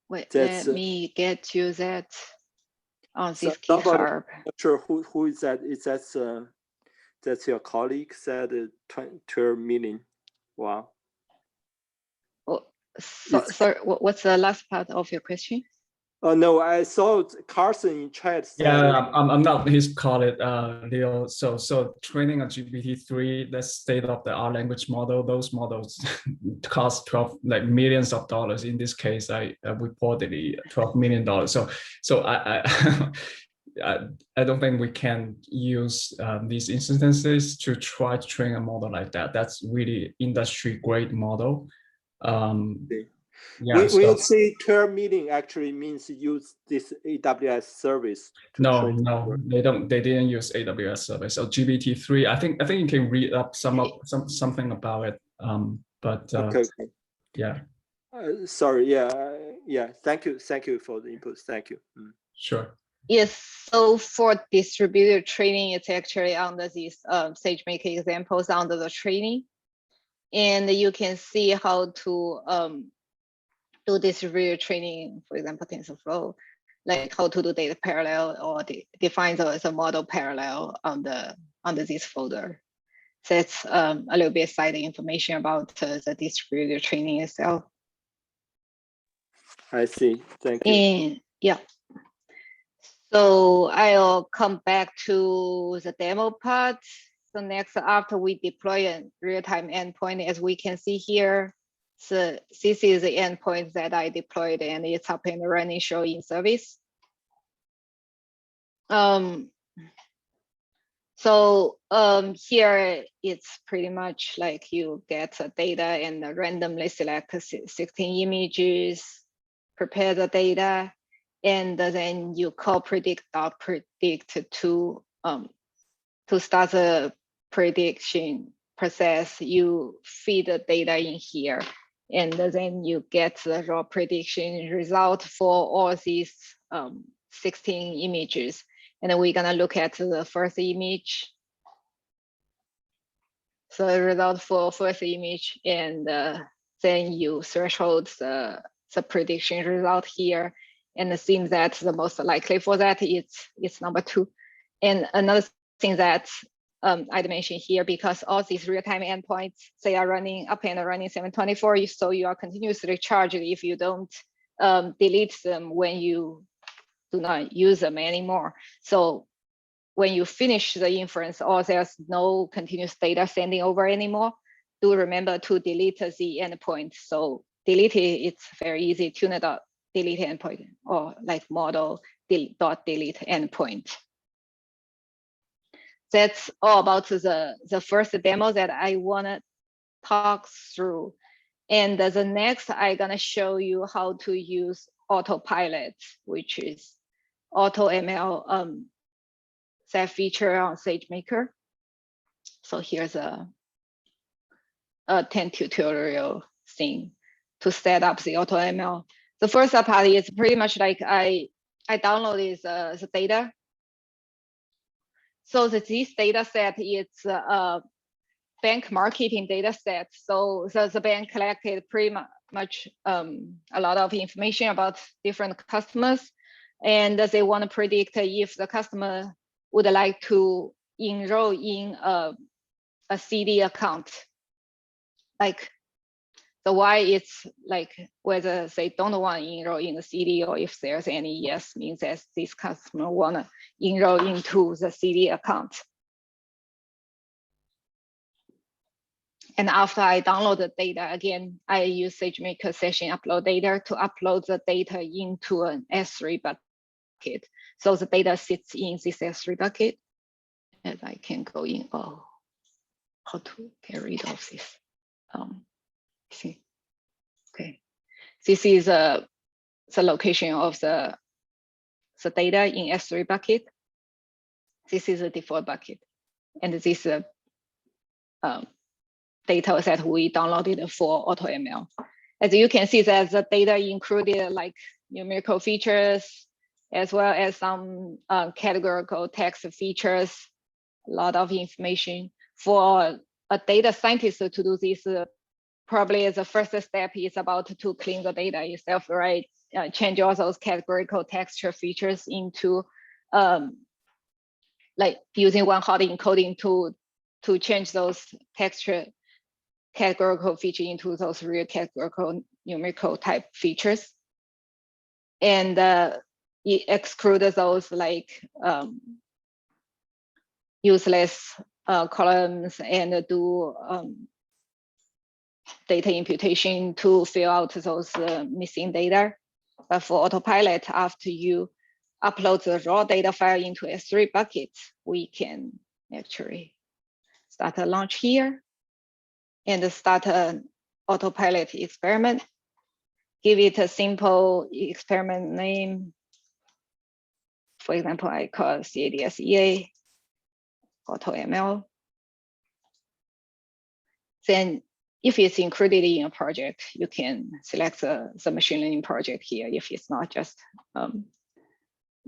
Wait, let me get you that on this GitHub. I'm not sure who is that. Is that that's your colleague said 12 million. Wow. Oh, sorry, what's the last part of your question? Oh no, I saw Carson in chat. Yeah, I'm not his colleague, Leo. So training a GPT-3, that's state-of-the-art language model. Those models cost millions of dollars. In this case, I reportedly $12 million. So I I don't think we can use these instances to try to train a model like that. That's really industry grade model. Yeah, when you say term meeting, actually means use this AWS service. No, they don't. They didn't use AWS service. So GPT-3. I think you can read up something about it. But okay. Yeah. Sorry. Yeah. Thank you for the inputs. Thank you. Sure. Yes. So for distributed training, it's actually under these SageMaker examples under the training, and you can see how to do distributed training. For example, TensorFlow, like how to do data parallel or define the model parallel under this folder. So it's a little bit side information about the distributed training itself. I see. Thank you. And yeah. So I'll come back to the demo part. So next, after we deploy a real-time endpoint, as we can see here, so this is the endpoint that I deployed, and it's up and running, showing service. Here it's pretty much like you get the data and randomly select 16 images, prepare the data, and then you call predict to start the prediction process. You feed the data in here, and then you get the raw prediction result for all these 16 images. And then we're gonna look at the first image. So the result for first image, and then you threshold the prediction result here. And it seems that the most likely for that it's number 2. And another thing that I'd mention here, because all these real-time endpoints, they are running up and running 7/24, so you are continuously charged if you don't delete them when you do not use them anymore. So when you finish the inference, or there's no continuous data sending over anymore, do remember to delete the endpoint. So delete it, it's very easy, tune.delete endpoint, or like model.delete endpoint. That's all about the first demo that I wanna talk through. And the next, I'm gonna show you how to use autopilot, which is AutoML that feature on SageMaker. So here's a 10 tutorial thing to set up the AutoML. The first part is pretty much like I downloaded the data. So this data set is a bank marketing data set. So the bank collected pretty much a lot of information about different customers, and they want to predict if the customer would like to enroll in a CD account. Like the why it's like whether they don't want to enroll in the CD, or if there's any yes, means that this customer want to enroll into the CD account. And after I download the data, again, I use SageMaker session upload data to upload the data into an S3 bucket. So the data sits in this S3 bucket. And I can go in, how to get rid of this. See, okay. This is the location of the data in S3 bucket. This is a default bucket. And this is a data that we downloaded for AutoML. As you can see, that the data included like numerical features, as well as some categorical text features, a lot of information. For a data scientist to do this, probably the first step is about to clean the data itself, right? Change all those categorical texture features into like using one-hot encoding to change those texture categorical feature into those real categorical numerical type features. And it excludes those like useless columns, and do data imputation to fill out those missing data. But for autopilot, after you upload the raw data file into S3 bucket, we can actually start a launch here and start an autopilot experiment. Give it a simple experiment name. For example, I call CADSEA AutoML. Then if it's included in a project, you can select the machine learning project here. If it's not, just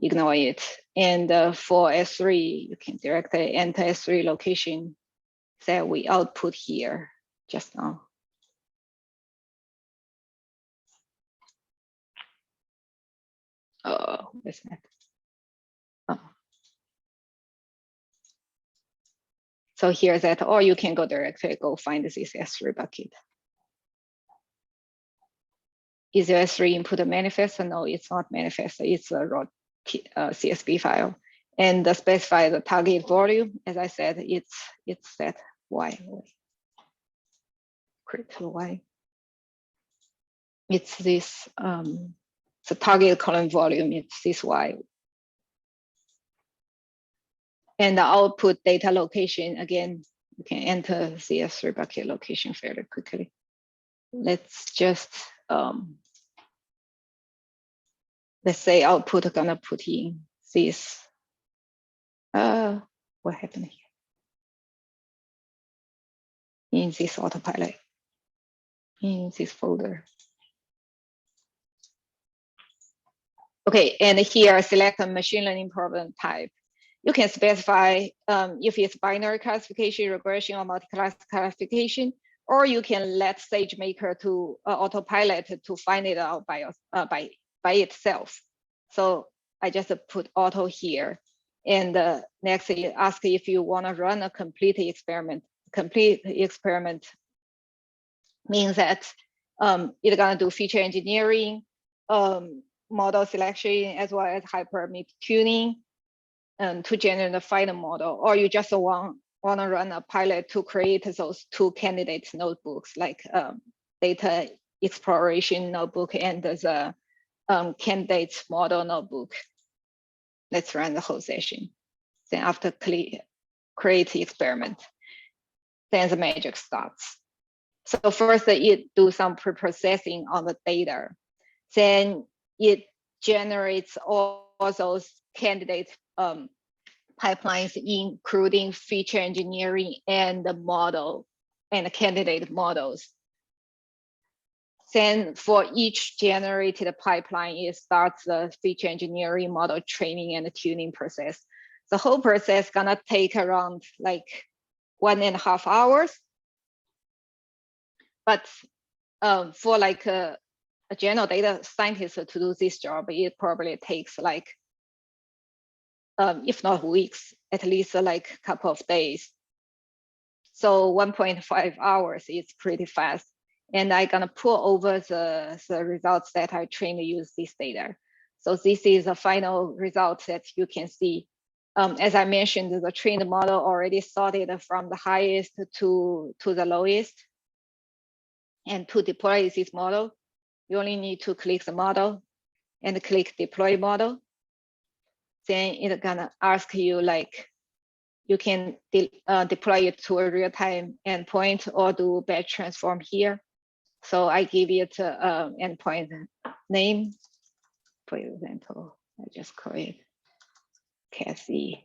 ignore it. And for S3, you can directly enter S3 location that we output here just now. Oh, where's that? Oh. So here's that, or you can go directly, go find this S3 bucket. Is the S3 input manifest? No, it's not manifest. It's a raw CSV file. And specify the target volume. As I said, it's that Y. Critical Y. It's this, the target column volume, it's this Y. And the output data location, again, you can enter the S3 bucket location fairly quickly. Let's just, let's say output gonna put in this, what happened here? In this autopilot, in this folder. Okay, and here select a machine learning problem type. You can specify if it's binary classification, regression, or multi-class classification, or you can let SageMaker to autopilot to find it out by itself. So I just put auto here. And next, it asks if you want to run a complete experiment. Complete experiment means that it's gonna do feature engineering, model selection, as well as hyperparameter tuning to generate the final model, or you just want to run a pilot to create those two candidates notebooks, like data exploration notebook and the candidates model notebook. Let's run the whole session. Then after create the experiment, then the magic starts. So first it do some pre-processing on the data. Then it generates all those candidate pipelines, including feature engineering and the model and the candidate models. Then for each generated pipeline, it starts the feature engineering, model training, and the tuning process. The whole process gonna take around like 1.5 hours. But for like a general data scientist to do this job, it probably takes like, if not weeks, at least like a couple of days. So 1.5 hours is pretty fast. And I'm gonna pull over the results that I trained to use this data. So this is a final result that you can see. As I mentioned, the trained model already sorted from the highest to the lowest. And to deploy this model, you only need to click the model and click deploy model. Then it's gonna ask you like, you can deploy it to a real-time endpoint or do batch transform here. So I give it endpoint name. For example, I just call it CADSEA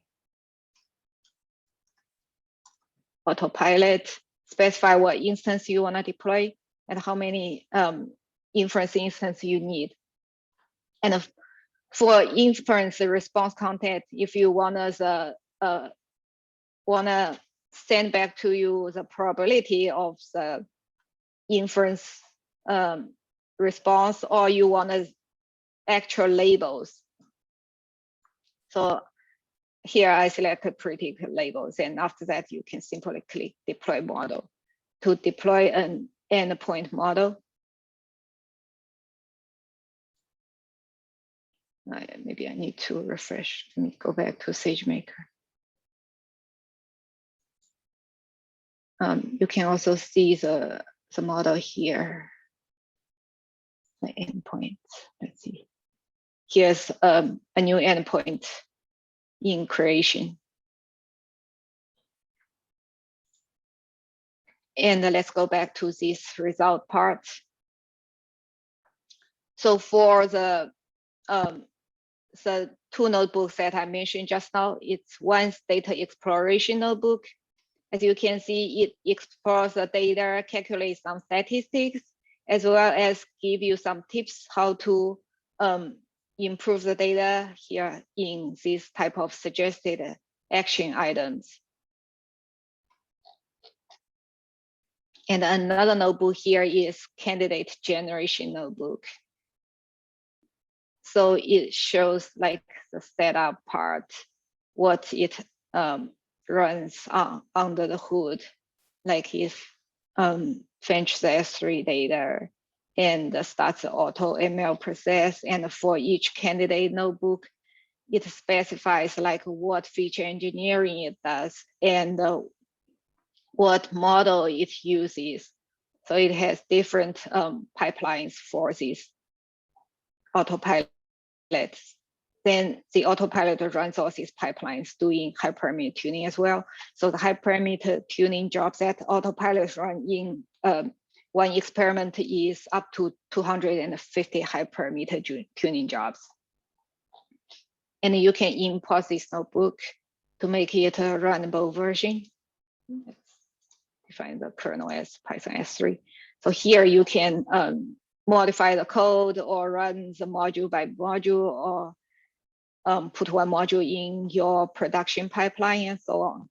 autopilot. Specify what instance you want to deploy and how many inference instance you need. And for inference response content, if you wanna send back to you the probability of the inference response, or you want actual labels. So here I select predict labels, and after that you can simply click deploy model to deploy an endpoint model. Maybe I need to refresh. Let me go back to SageMaker. You can also see the model here, the endpoint. Let's see. here's a new endpoint in creation. And let's go back to this result part. So for the two notebooks that I mentioned just now, it's one data exploration notebook. As you can see, it explores the data, calculates some statistics, as well as give you some tips how to improve the data here in this type of suggested action items. And another notebook here is candidate generation notebook. So it shows like the setup part, what it runs under the hood, like if fetch the S3 data and starts the auto ML process. And for each candidate notebook, it specifies like what feature engineering it does and what model it uses. So it has different pipelines for this autopilot. Then the autopilot runs all these pipelines doing hyperparameter tuning as well. So the hyperparameter tuning jobs that autopilot run in one experiment is up to 250 hyperparameter tuning jobs. And you can import this notebook to make it a runnable version. Let's define the kernel as Python S3. So here you can modify the code or run the module by module or put one module in your production pipeline and so on.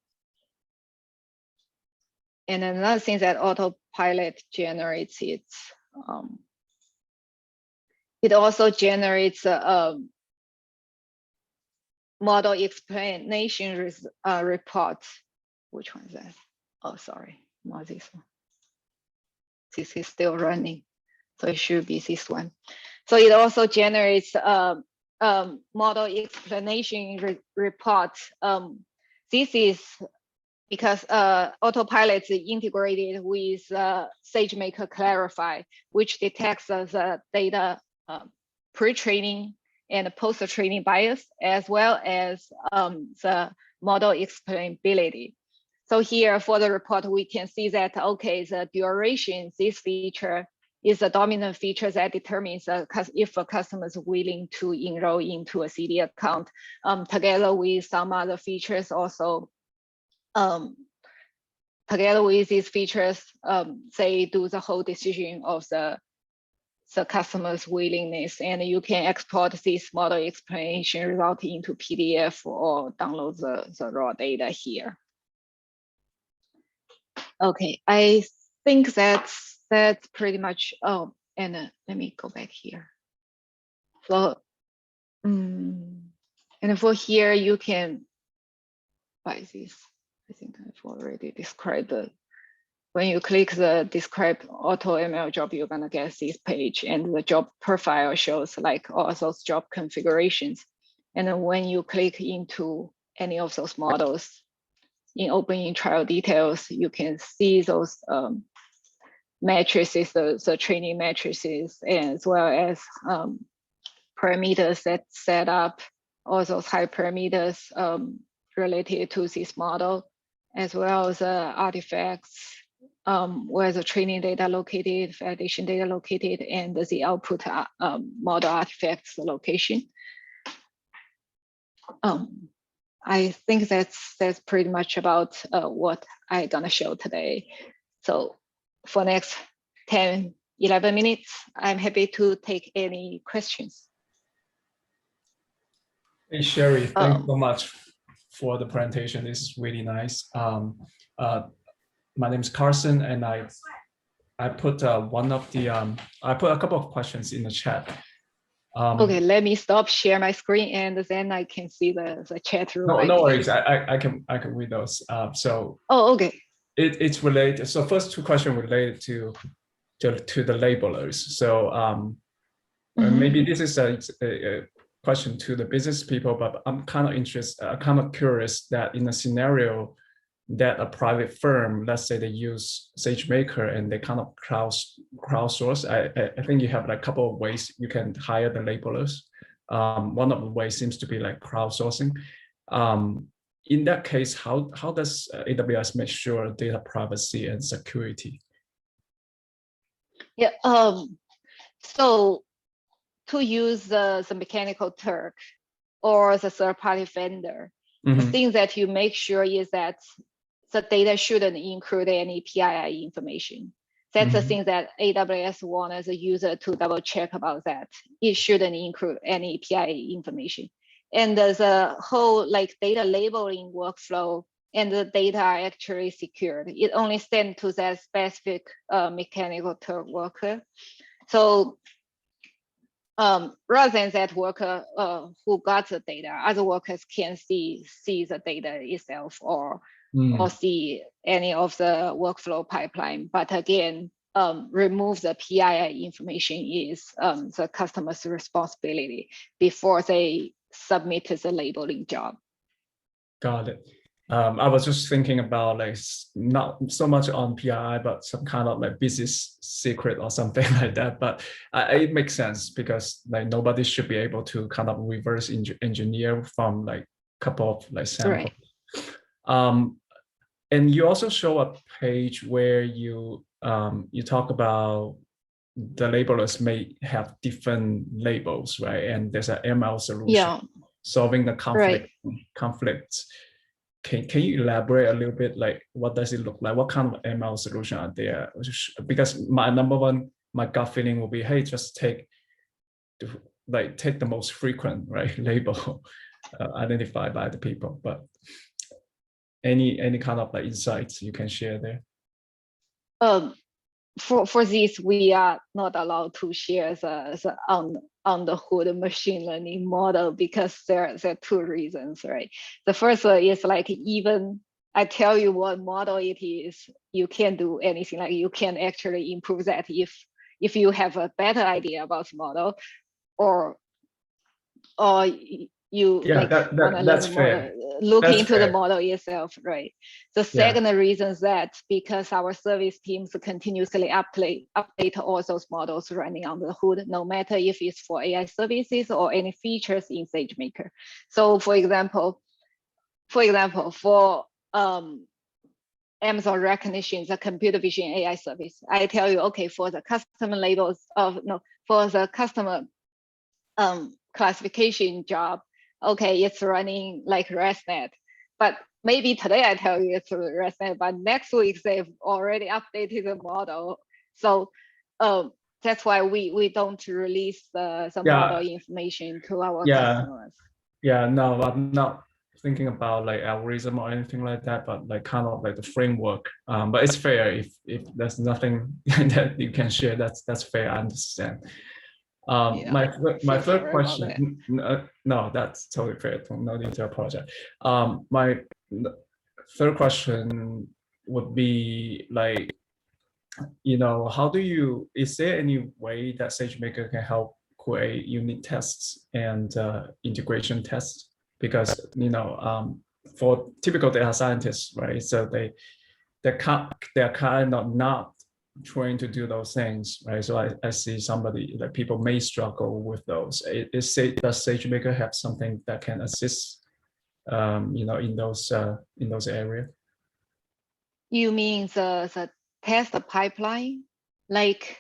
And another thing that autopilot generates, it also generates a model explanation report. Which one is that? Oh, sorry, not this one. This is still running, so it should be this one. So it also generates model explanation report. This is because autopilot is integrated with SageMaker Clarify, which detects the data pre-training and post-training bias, as well as the model explainability. So here for the report, we can see that, okay, the duration, this feature is a dominant feature that determines if a customer is willing to enroll into a CD account, together with some other features also. Together with these features, they do the whole decision of the customer's willingness, and you can export this model explanation result into PDF or download the raw data here. Okay, I think that's pretty much. Oh, and let me go back here. So, and for here you can buy this. I think I've already described the. When you click the describe auto ML job, you're gonna get this page, and the job profile shows like all those job configurations. And then when you click into any of those models in opening trial details, you can see those matrices, the training matrices, as well as parameters that set up all those high parameters related to this model, as well as artifacts, where the training data located, validation data located, and the output model artifacts location. I think that's pretty much about what I'm gonna show today. So for next 10, 11 minutes, I'm happy to take any questions. Hey, Sherry, thanks so much for the presentation. This is really nice. My name is Carson, and I put one of the I put a couple of questions in the chat. Okay, let me stop share my screen, and then I can see the chat room. No worries. I can read those. So. Oh, okay. It's related. So first two questions related to the labelers. So maybe this is a question to the business people, but I'm kind of interested, kind of curious that in a scenario that a private firm, let's say they use SageMaker and they kind of crowdsource. I think you have like a couple of ways you can hire the labelers. one of the ways seems to be like crowdsourcing. In that case, how does AWS make sure data privacy and security? Yeah. So to use the Mechanical Turk or the third-party vendor, the thing that you make sure is that the data shouldn't include any PII information. That's the thing that AWS wants as a user to double check about that. It shouldn't include any PII information. And there's a whole like data labeling workflow, and the data are actually secured. It only sends to that specific Mechanical Turk worker. So rather than that worker who got the data, other workers can see the data itself or see any of the workflow pipeline. But again, remove the PII information is the customer's responsibility before they submit the labeling job. Got it. I was just thinking about like not so much on PII, but some kind of like business secret or something like that. But it makes sense because like nobody should be able to kind of reverse engineer from like a couple of like samples. Right. And you also show a page where you talk about the labelers may have different labels, right? And there's an ML solution solving the conflicts. Can you elaborate a little bit, like what does it look like? What kind of ML solution are there? Because my gut feeling will be, hey, just take the most frequent, right, label identified by the people. But any kind of like insights you can share there? For this, we are not allowed to share the on the hood machine learning model because there are two reasons, right? The first one is like, even I tell you what model it is, you can't do anything. Like you can actually improve that if you have a better idea about the model, or you that's fair. Look into the model itself, right? The second reason is that because our service teams continuously update all those models running on the hood, no matter if it's for AI services or any features in SageMaker. So for example, for Amazon Recognition, the computer vision AI service, I tell you, okay, for the customer labels for the customer classification job, okay, it's running like ResNet, but maybe today I tell you it's ResNet, but next week they've already updated the model. So that's why we don't release the model information to our customers. Yeah, no, I'm not thinking about like algorithm or anything like that, but like kind of like the framework. But it's fair if there's nothing that you can share. That's fair. I understand. My third question, no, that's totally fair. No need to apologize. My third question would be like, is there any way that SageMaker can help create unit tests and integration tests? Because, for typical data scientists, right? So they're kind of not trying to do those things, right? So I see people may struggle with those. Does SageMaker have something that can assist, in those areas? You mean the test pipeline, like?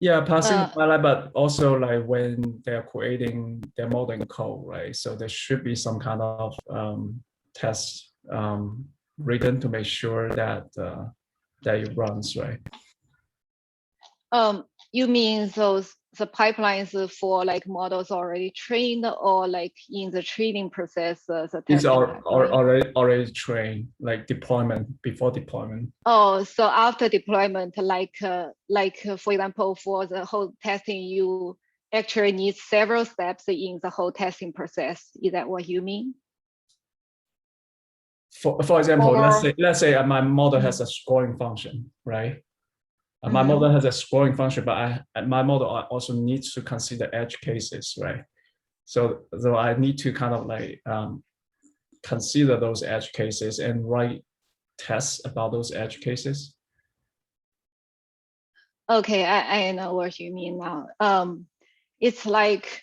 Yeah, passing the pipeline, but also like when they're creating their modeling code, right? So there should be some kind of test written to make sure that it runs, right? You mean the pipelines for like models already trained, or like in the training process? These are already trained, like before deployment. Oh, so after deployment, like for example, for the whole testing, you actually need several steps in the whole testing process. Is that what you mean? For example, let's say my model has a scoring function, right? My model has a scoring function, but my model also needs to consider edge cases, right? So I need to kind of like consider those edge cases and write tests about those edge cases. Okay, I know what you mean now. It's like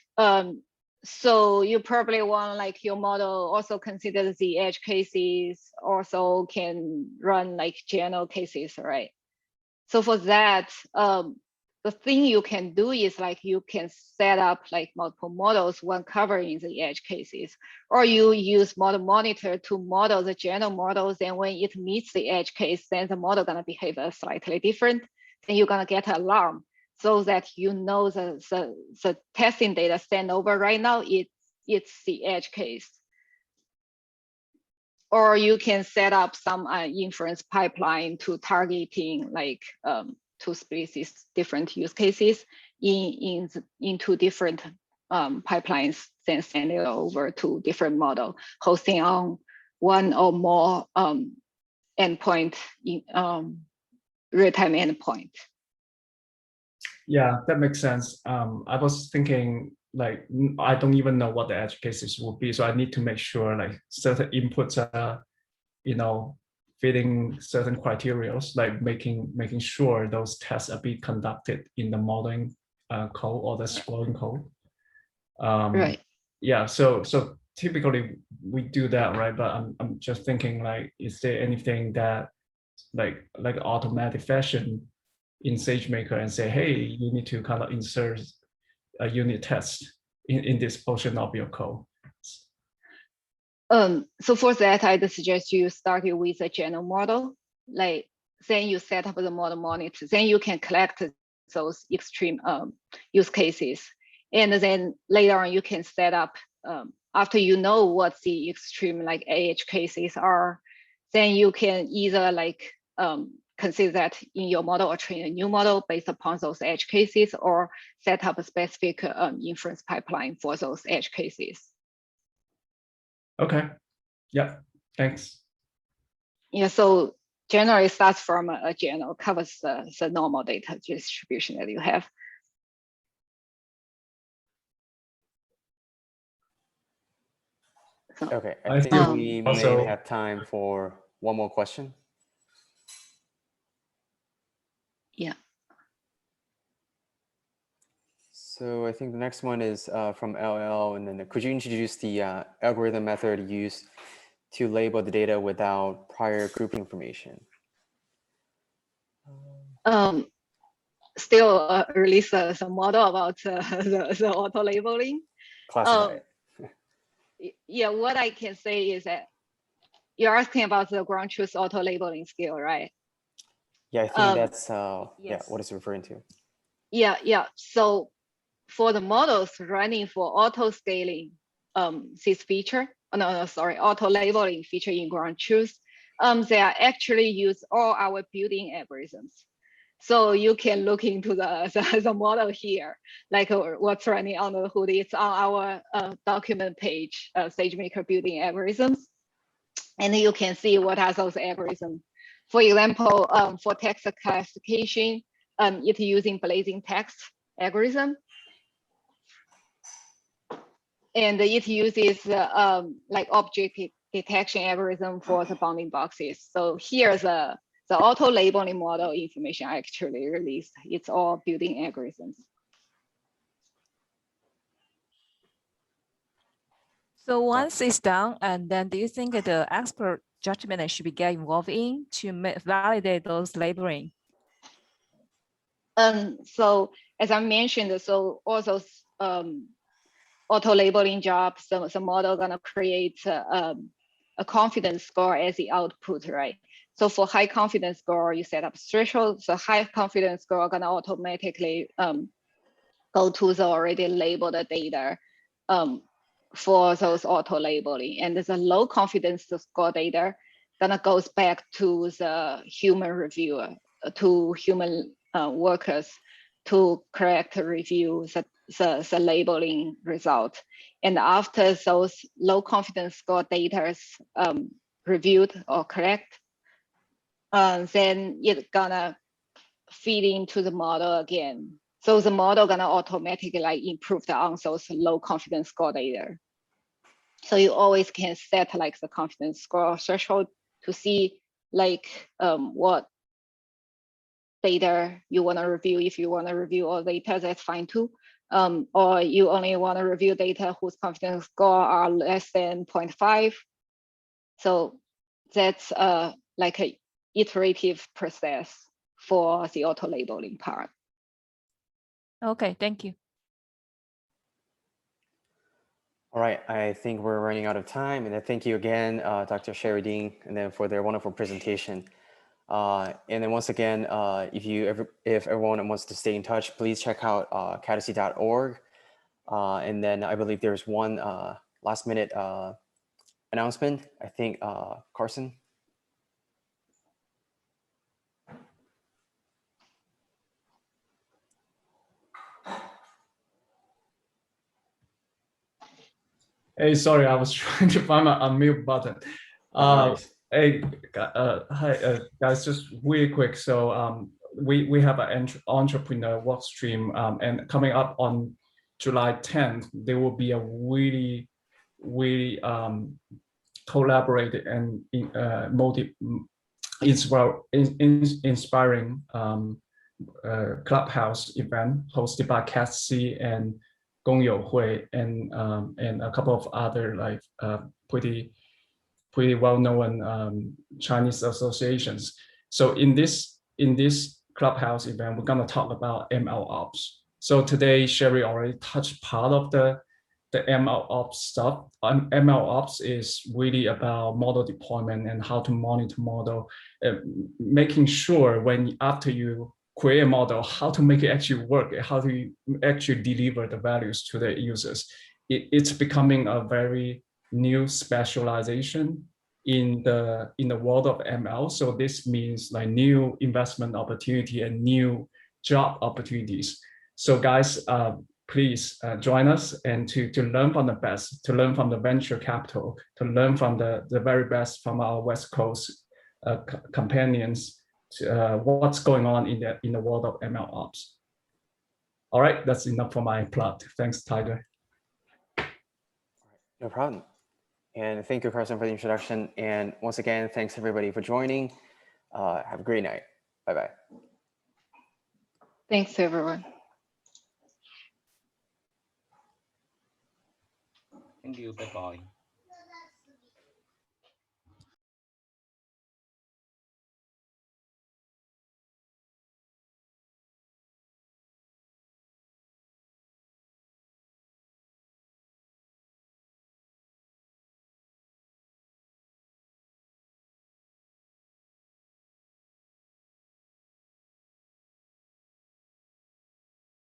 So you probably want like your model also considers the edge cases, also can run like general cases, right? So for that, the thing you can do is like you can set up like multiple models, one covering the edge cases, or you use model monitor to model the general models. And when it meets the edge case, then the model gonna behave slightly different. Then you're gonna get an alarm, so that you know the testing data sent over right now, it's the edge case. Or you can set up some inference pipeline to targeting like two species, different use cases into different pipelines, then send it over to different model, hosting on one or more endpoint, real-time endpoint. Yeah, that makes sense. I was thinking like I don't even know what the edge cases will be, so I need to make sure like certain inputs are, fitting certain criteria, like making sure those tests are being conducted in the modeling code or the scoring code. Right. Yeah. So typically we do that, right? But I'm just thinking like, is there anything that like automatic fashion in SageMaker and say, hey, you need to kind of insert a unit test in this portion of your code? So for that, I'd suggest you start with a general model. Like then you set up the model monitor, then you can collect those extreme use cases. And then later on you can set up, after you know what the extreme like edge cases are, then you can either like consider that in your model or train a new model based upon those edge cases, or set up a specific inference pipeline for those edge cases. Okay. Yeah. Thanks. Yeah. So generally starts from a general, covers the normal data distribution that you have. So, Okay, I think we also may have time for one more question. yeah. So I think the next one is from LL, and then could you introduce the algorithm method used to label the data without prior grouping information? Still release some model about the auto labeling. Classified. Yeah, what I can say is that you're asking about the ground truth auto labeling skill, right? Yeah, I think that's yes. what it's referring to. Yeah. So for the models running for auto scaling, this feature, auto labeling feature in ground truth, they are actually use all our built-in algorithms. So you can look into the model here, like what's running on the hood. It's on our document page, SageMaker building algorithms. And you can see what are those algorithms. For example, for text classification, it's using blazing text algorithm. And it uses like object detection algorithm for the bounding boxes. So here's the auto labeling model information I actually released. It's all building algorithms. So once it's done, and then do you think the expert judgment should be get involved in to validate those labeling? So as I mentioned, so all those auto labeling jobs, the model gonna create a confidence score as the output, right? So for high confidence score, you set up threshold. So high confidence score gonna automatically go to the already labeled data for those auto labeling, and the low confidence score data gonna goes back to the human reviewer, to human workers to correct review the labeling result. And after those low confidence score data is reviewed or correct, then it's gonna feed into the model again. So the model gonna automatically like improve on those low confidence score data. So you always can set like the confidence score threshold to see like what data you want to review. If you want to review all data, that's fine too. or you only want to review data whose confidence score are less than 0.5. So that's like a iterative process for the auto labeling part. Okay, thank you. All right, I think we're running out of time, and I thank you again, Dr. Sherry Dean, and then for their wonderful presentation. And then once again, if everyone wants to stay in touch, please check out CADSEA.org. And then I believe there's one last minute announcement. I think Carson. Hey, sorry, I was trying to find my unmute button. Hey, hi, guys, just really quick. So we have an entrepreneur work stream, and coming up on July 10th, there will be a really collaborated and inspiring clubhouse event hosted by CADSEA and Gong Hui and a couple of other like pretty well-known Chinese associations. So in this clubhouse event, we're gonna talk about ML ops. So today, Sherry already touched part of the ML ops stuff. ML ops is really about model deployment and how to monitor model, making sure when after you create a model, how to make it actually work, how to actually deliver the values to the users. It's becoming a very new specialization in the world of ML. So this means like new investment opportunity and new job opportunities. So guys, please join us and to learn from the best, to learn from the venture capital, to learn from the very best from our West Coast companions, what's going on in the world of ML ops. All right, that's enough for my plot. Thanks, Tiger. No problem. And thank you, Carson, for the introduction. And once again, thanks everybody for joining. Have a great night. Bye-bye. Thanks, everyone. Thank you. Bye-bye.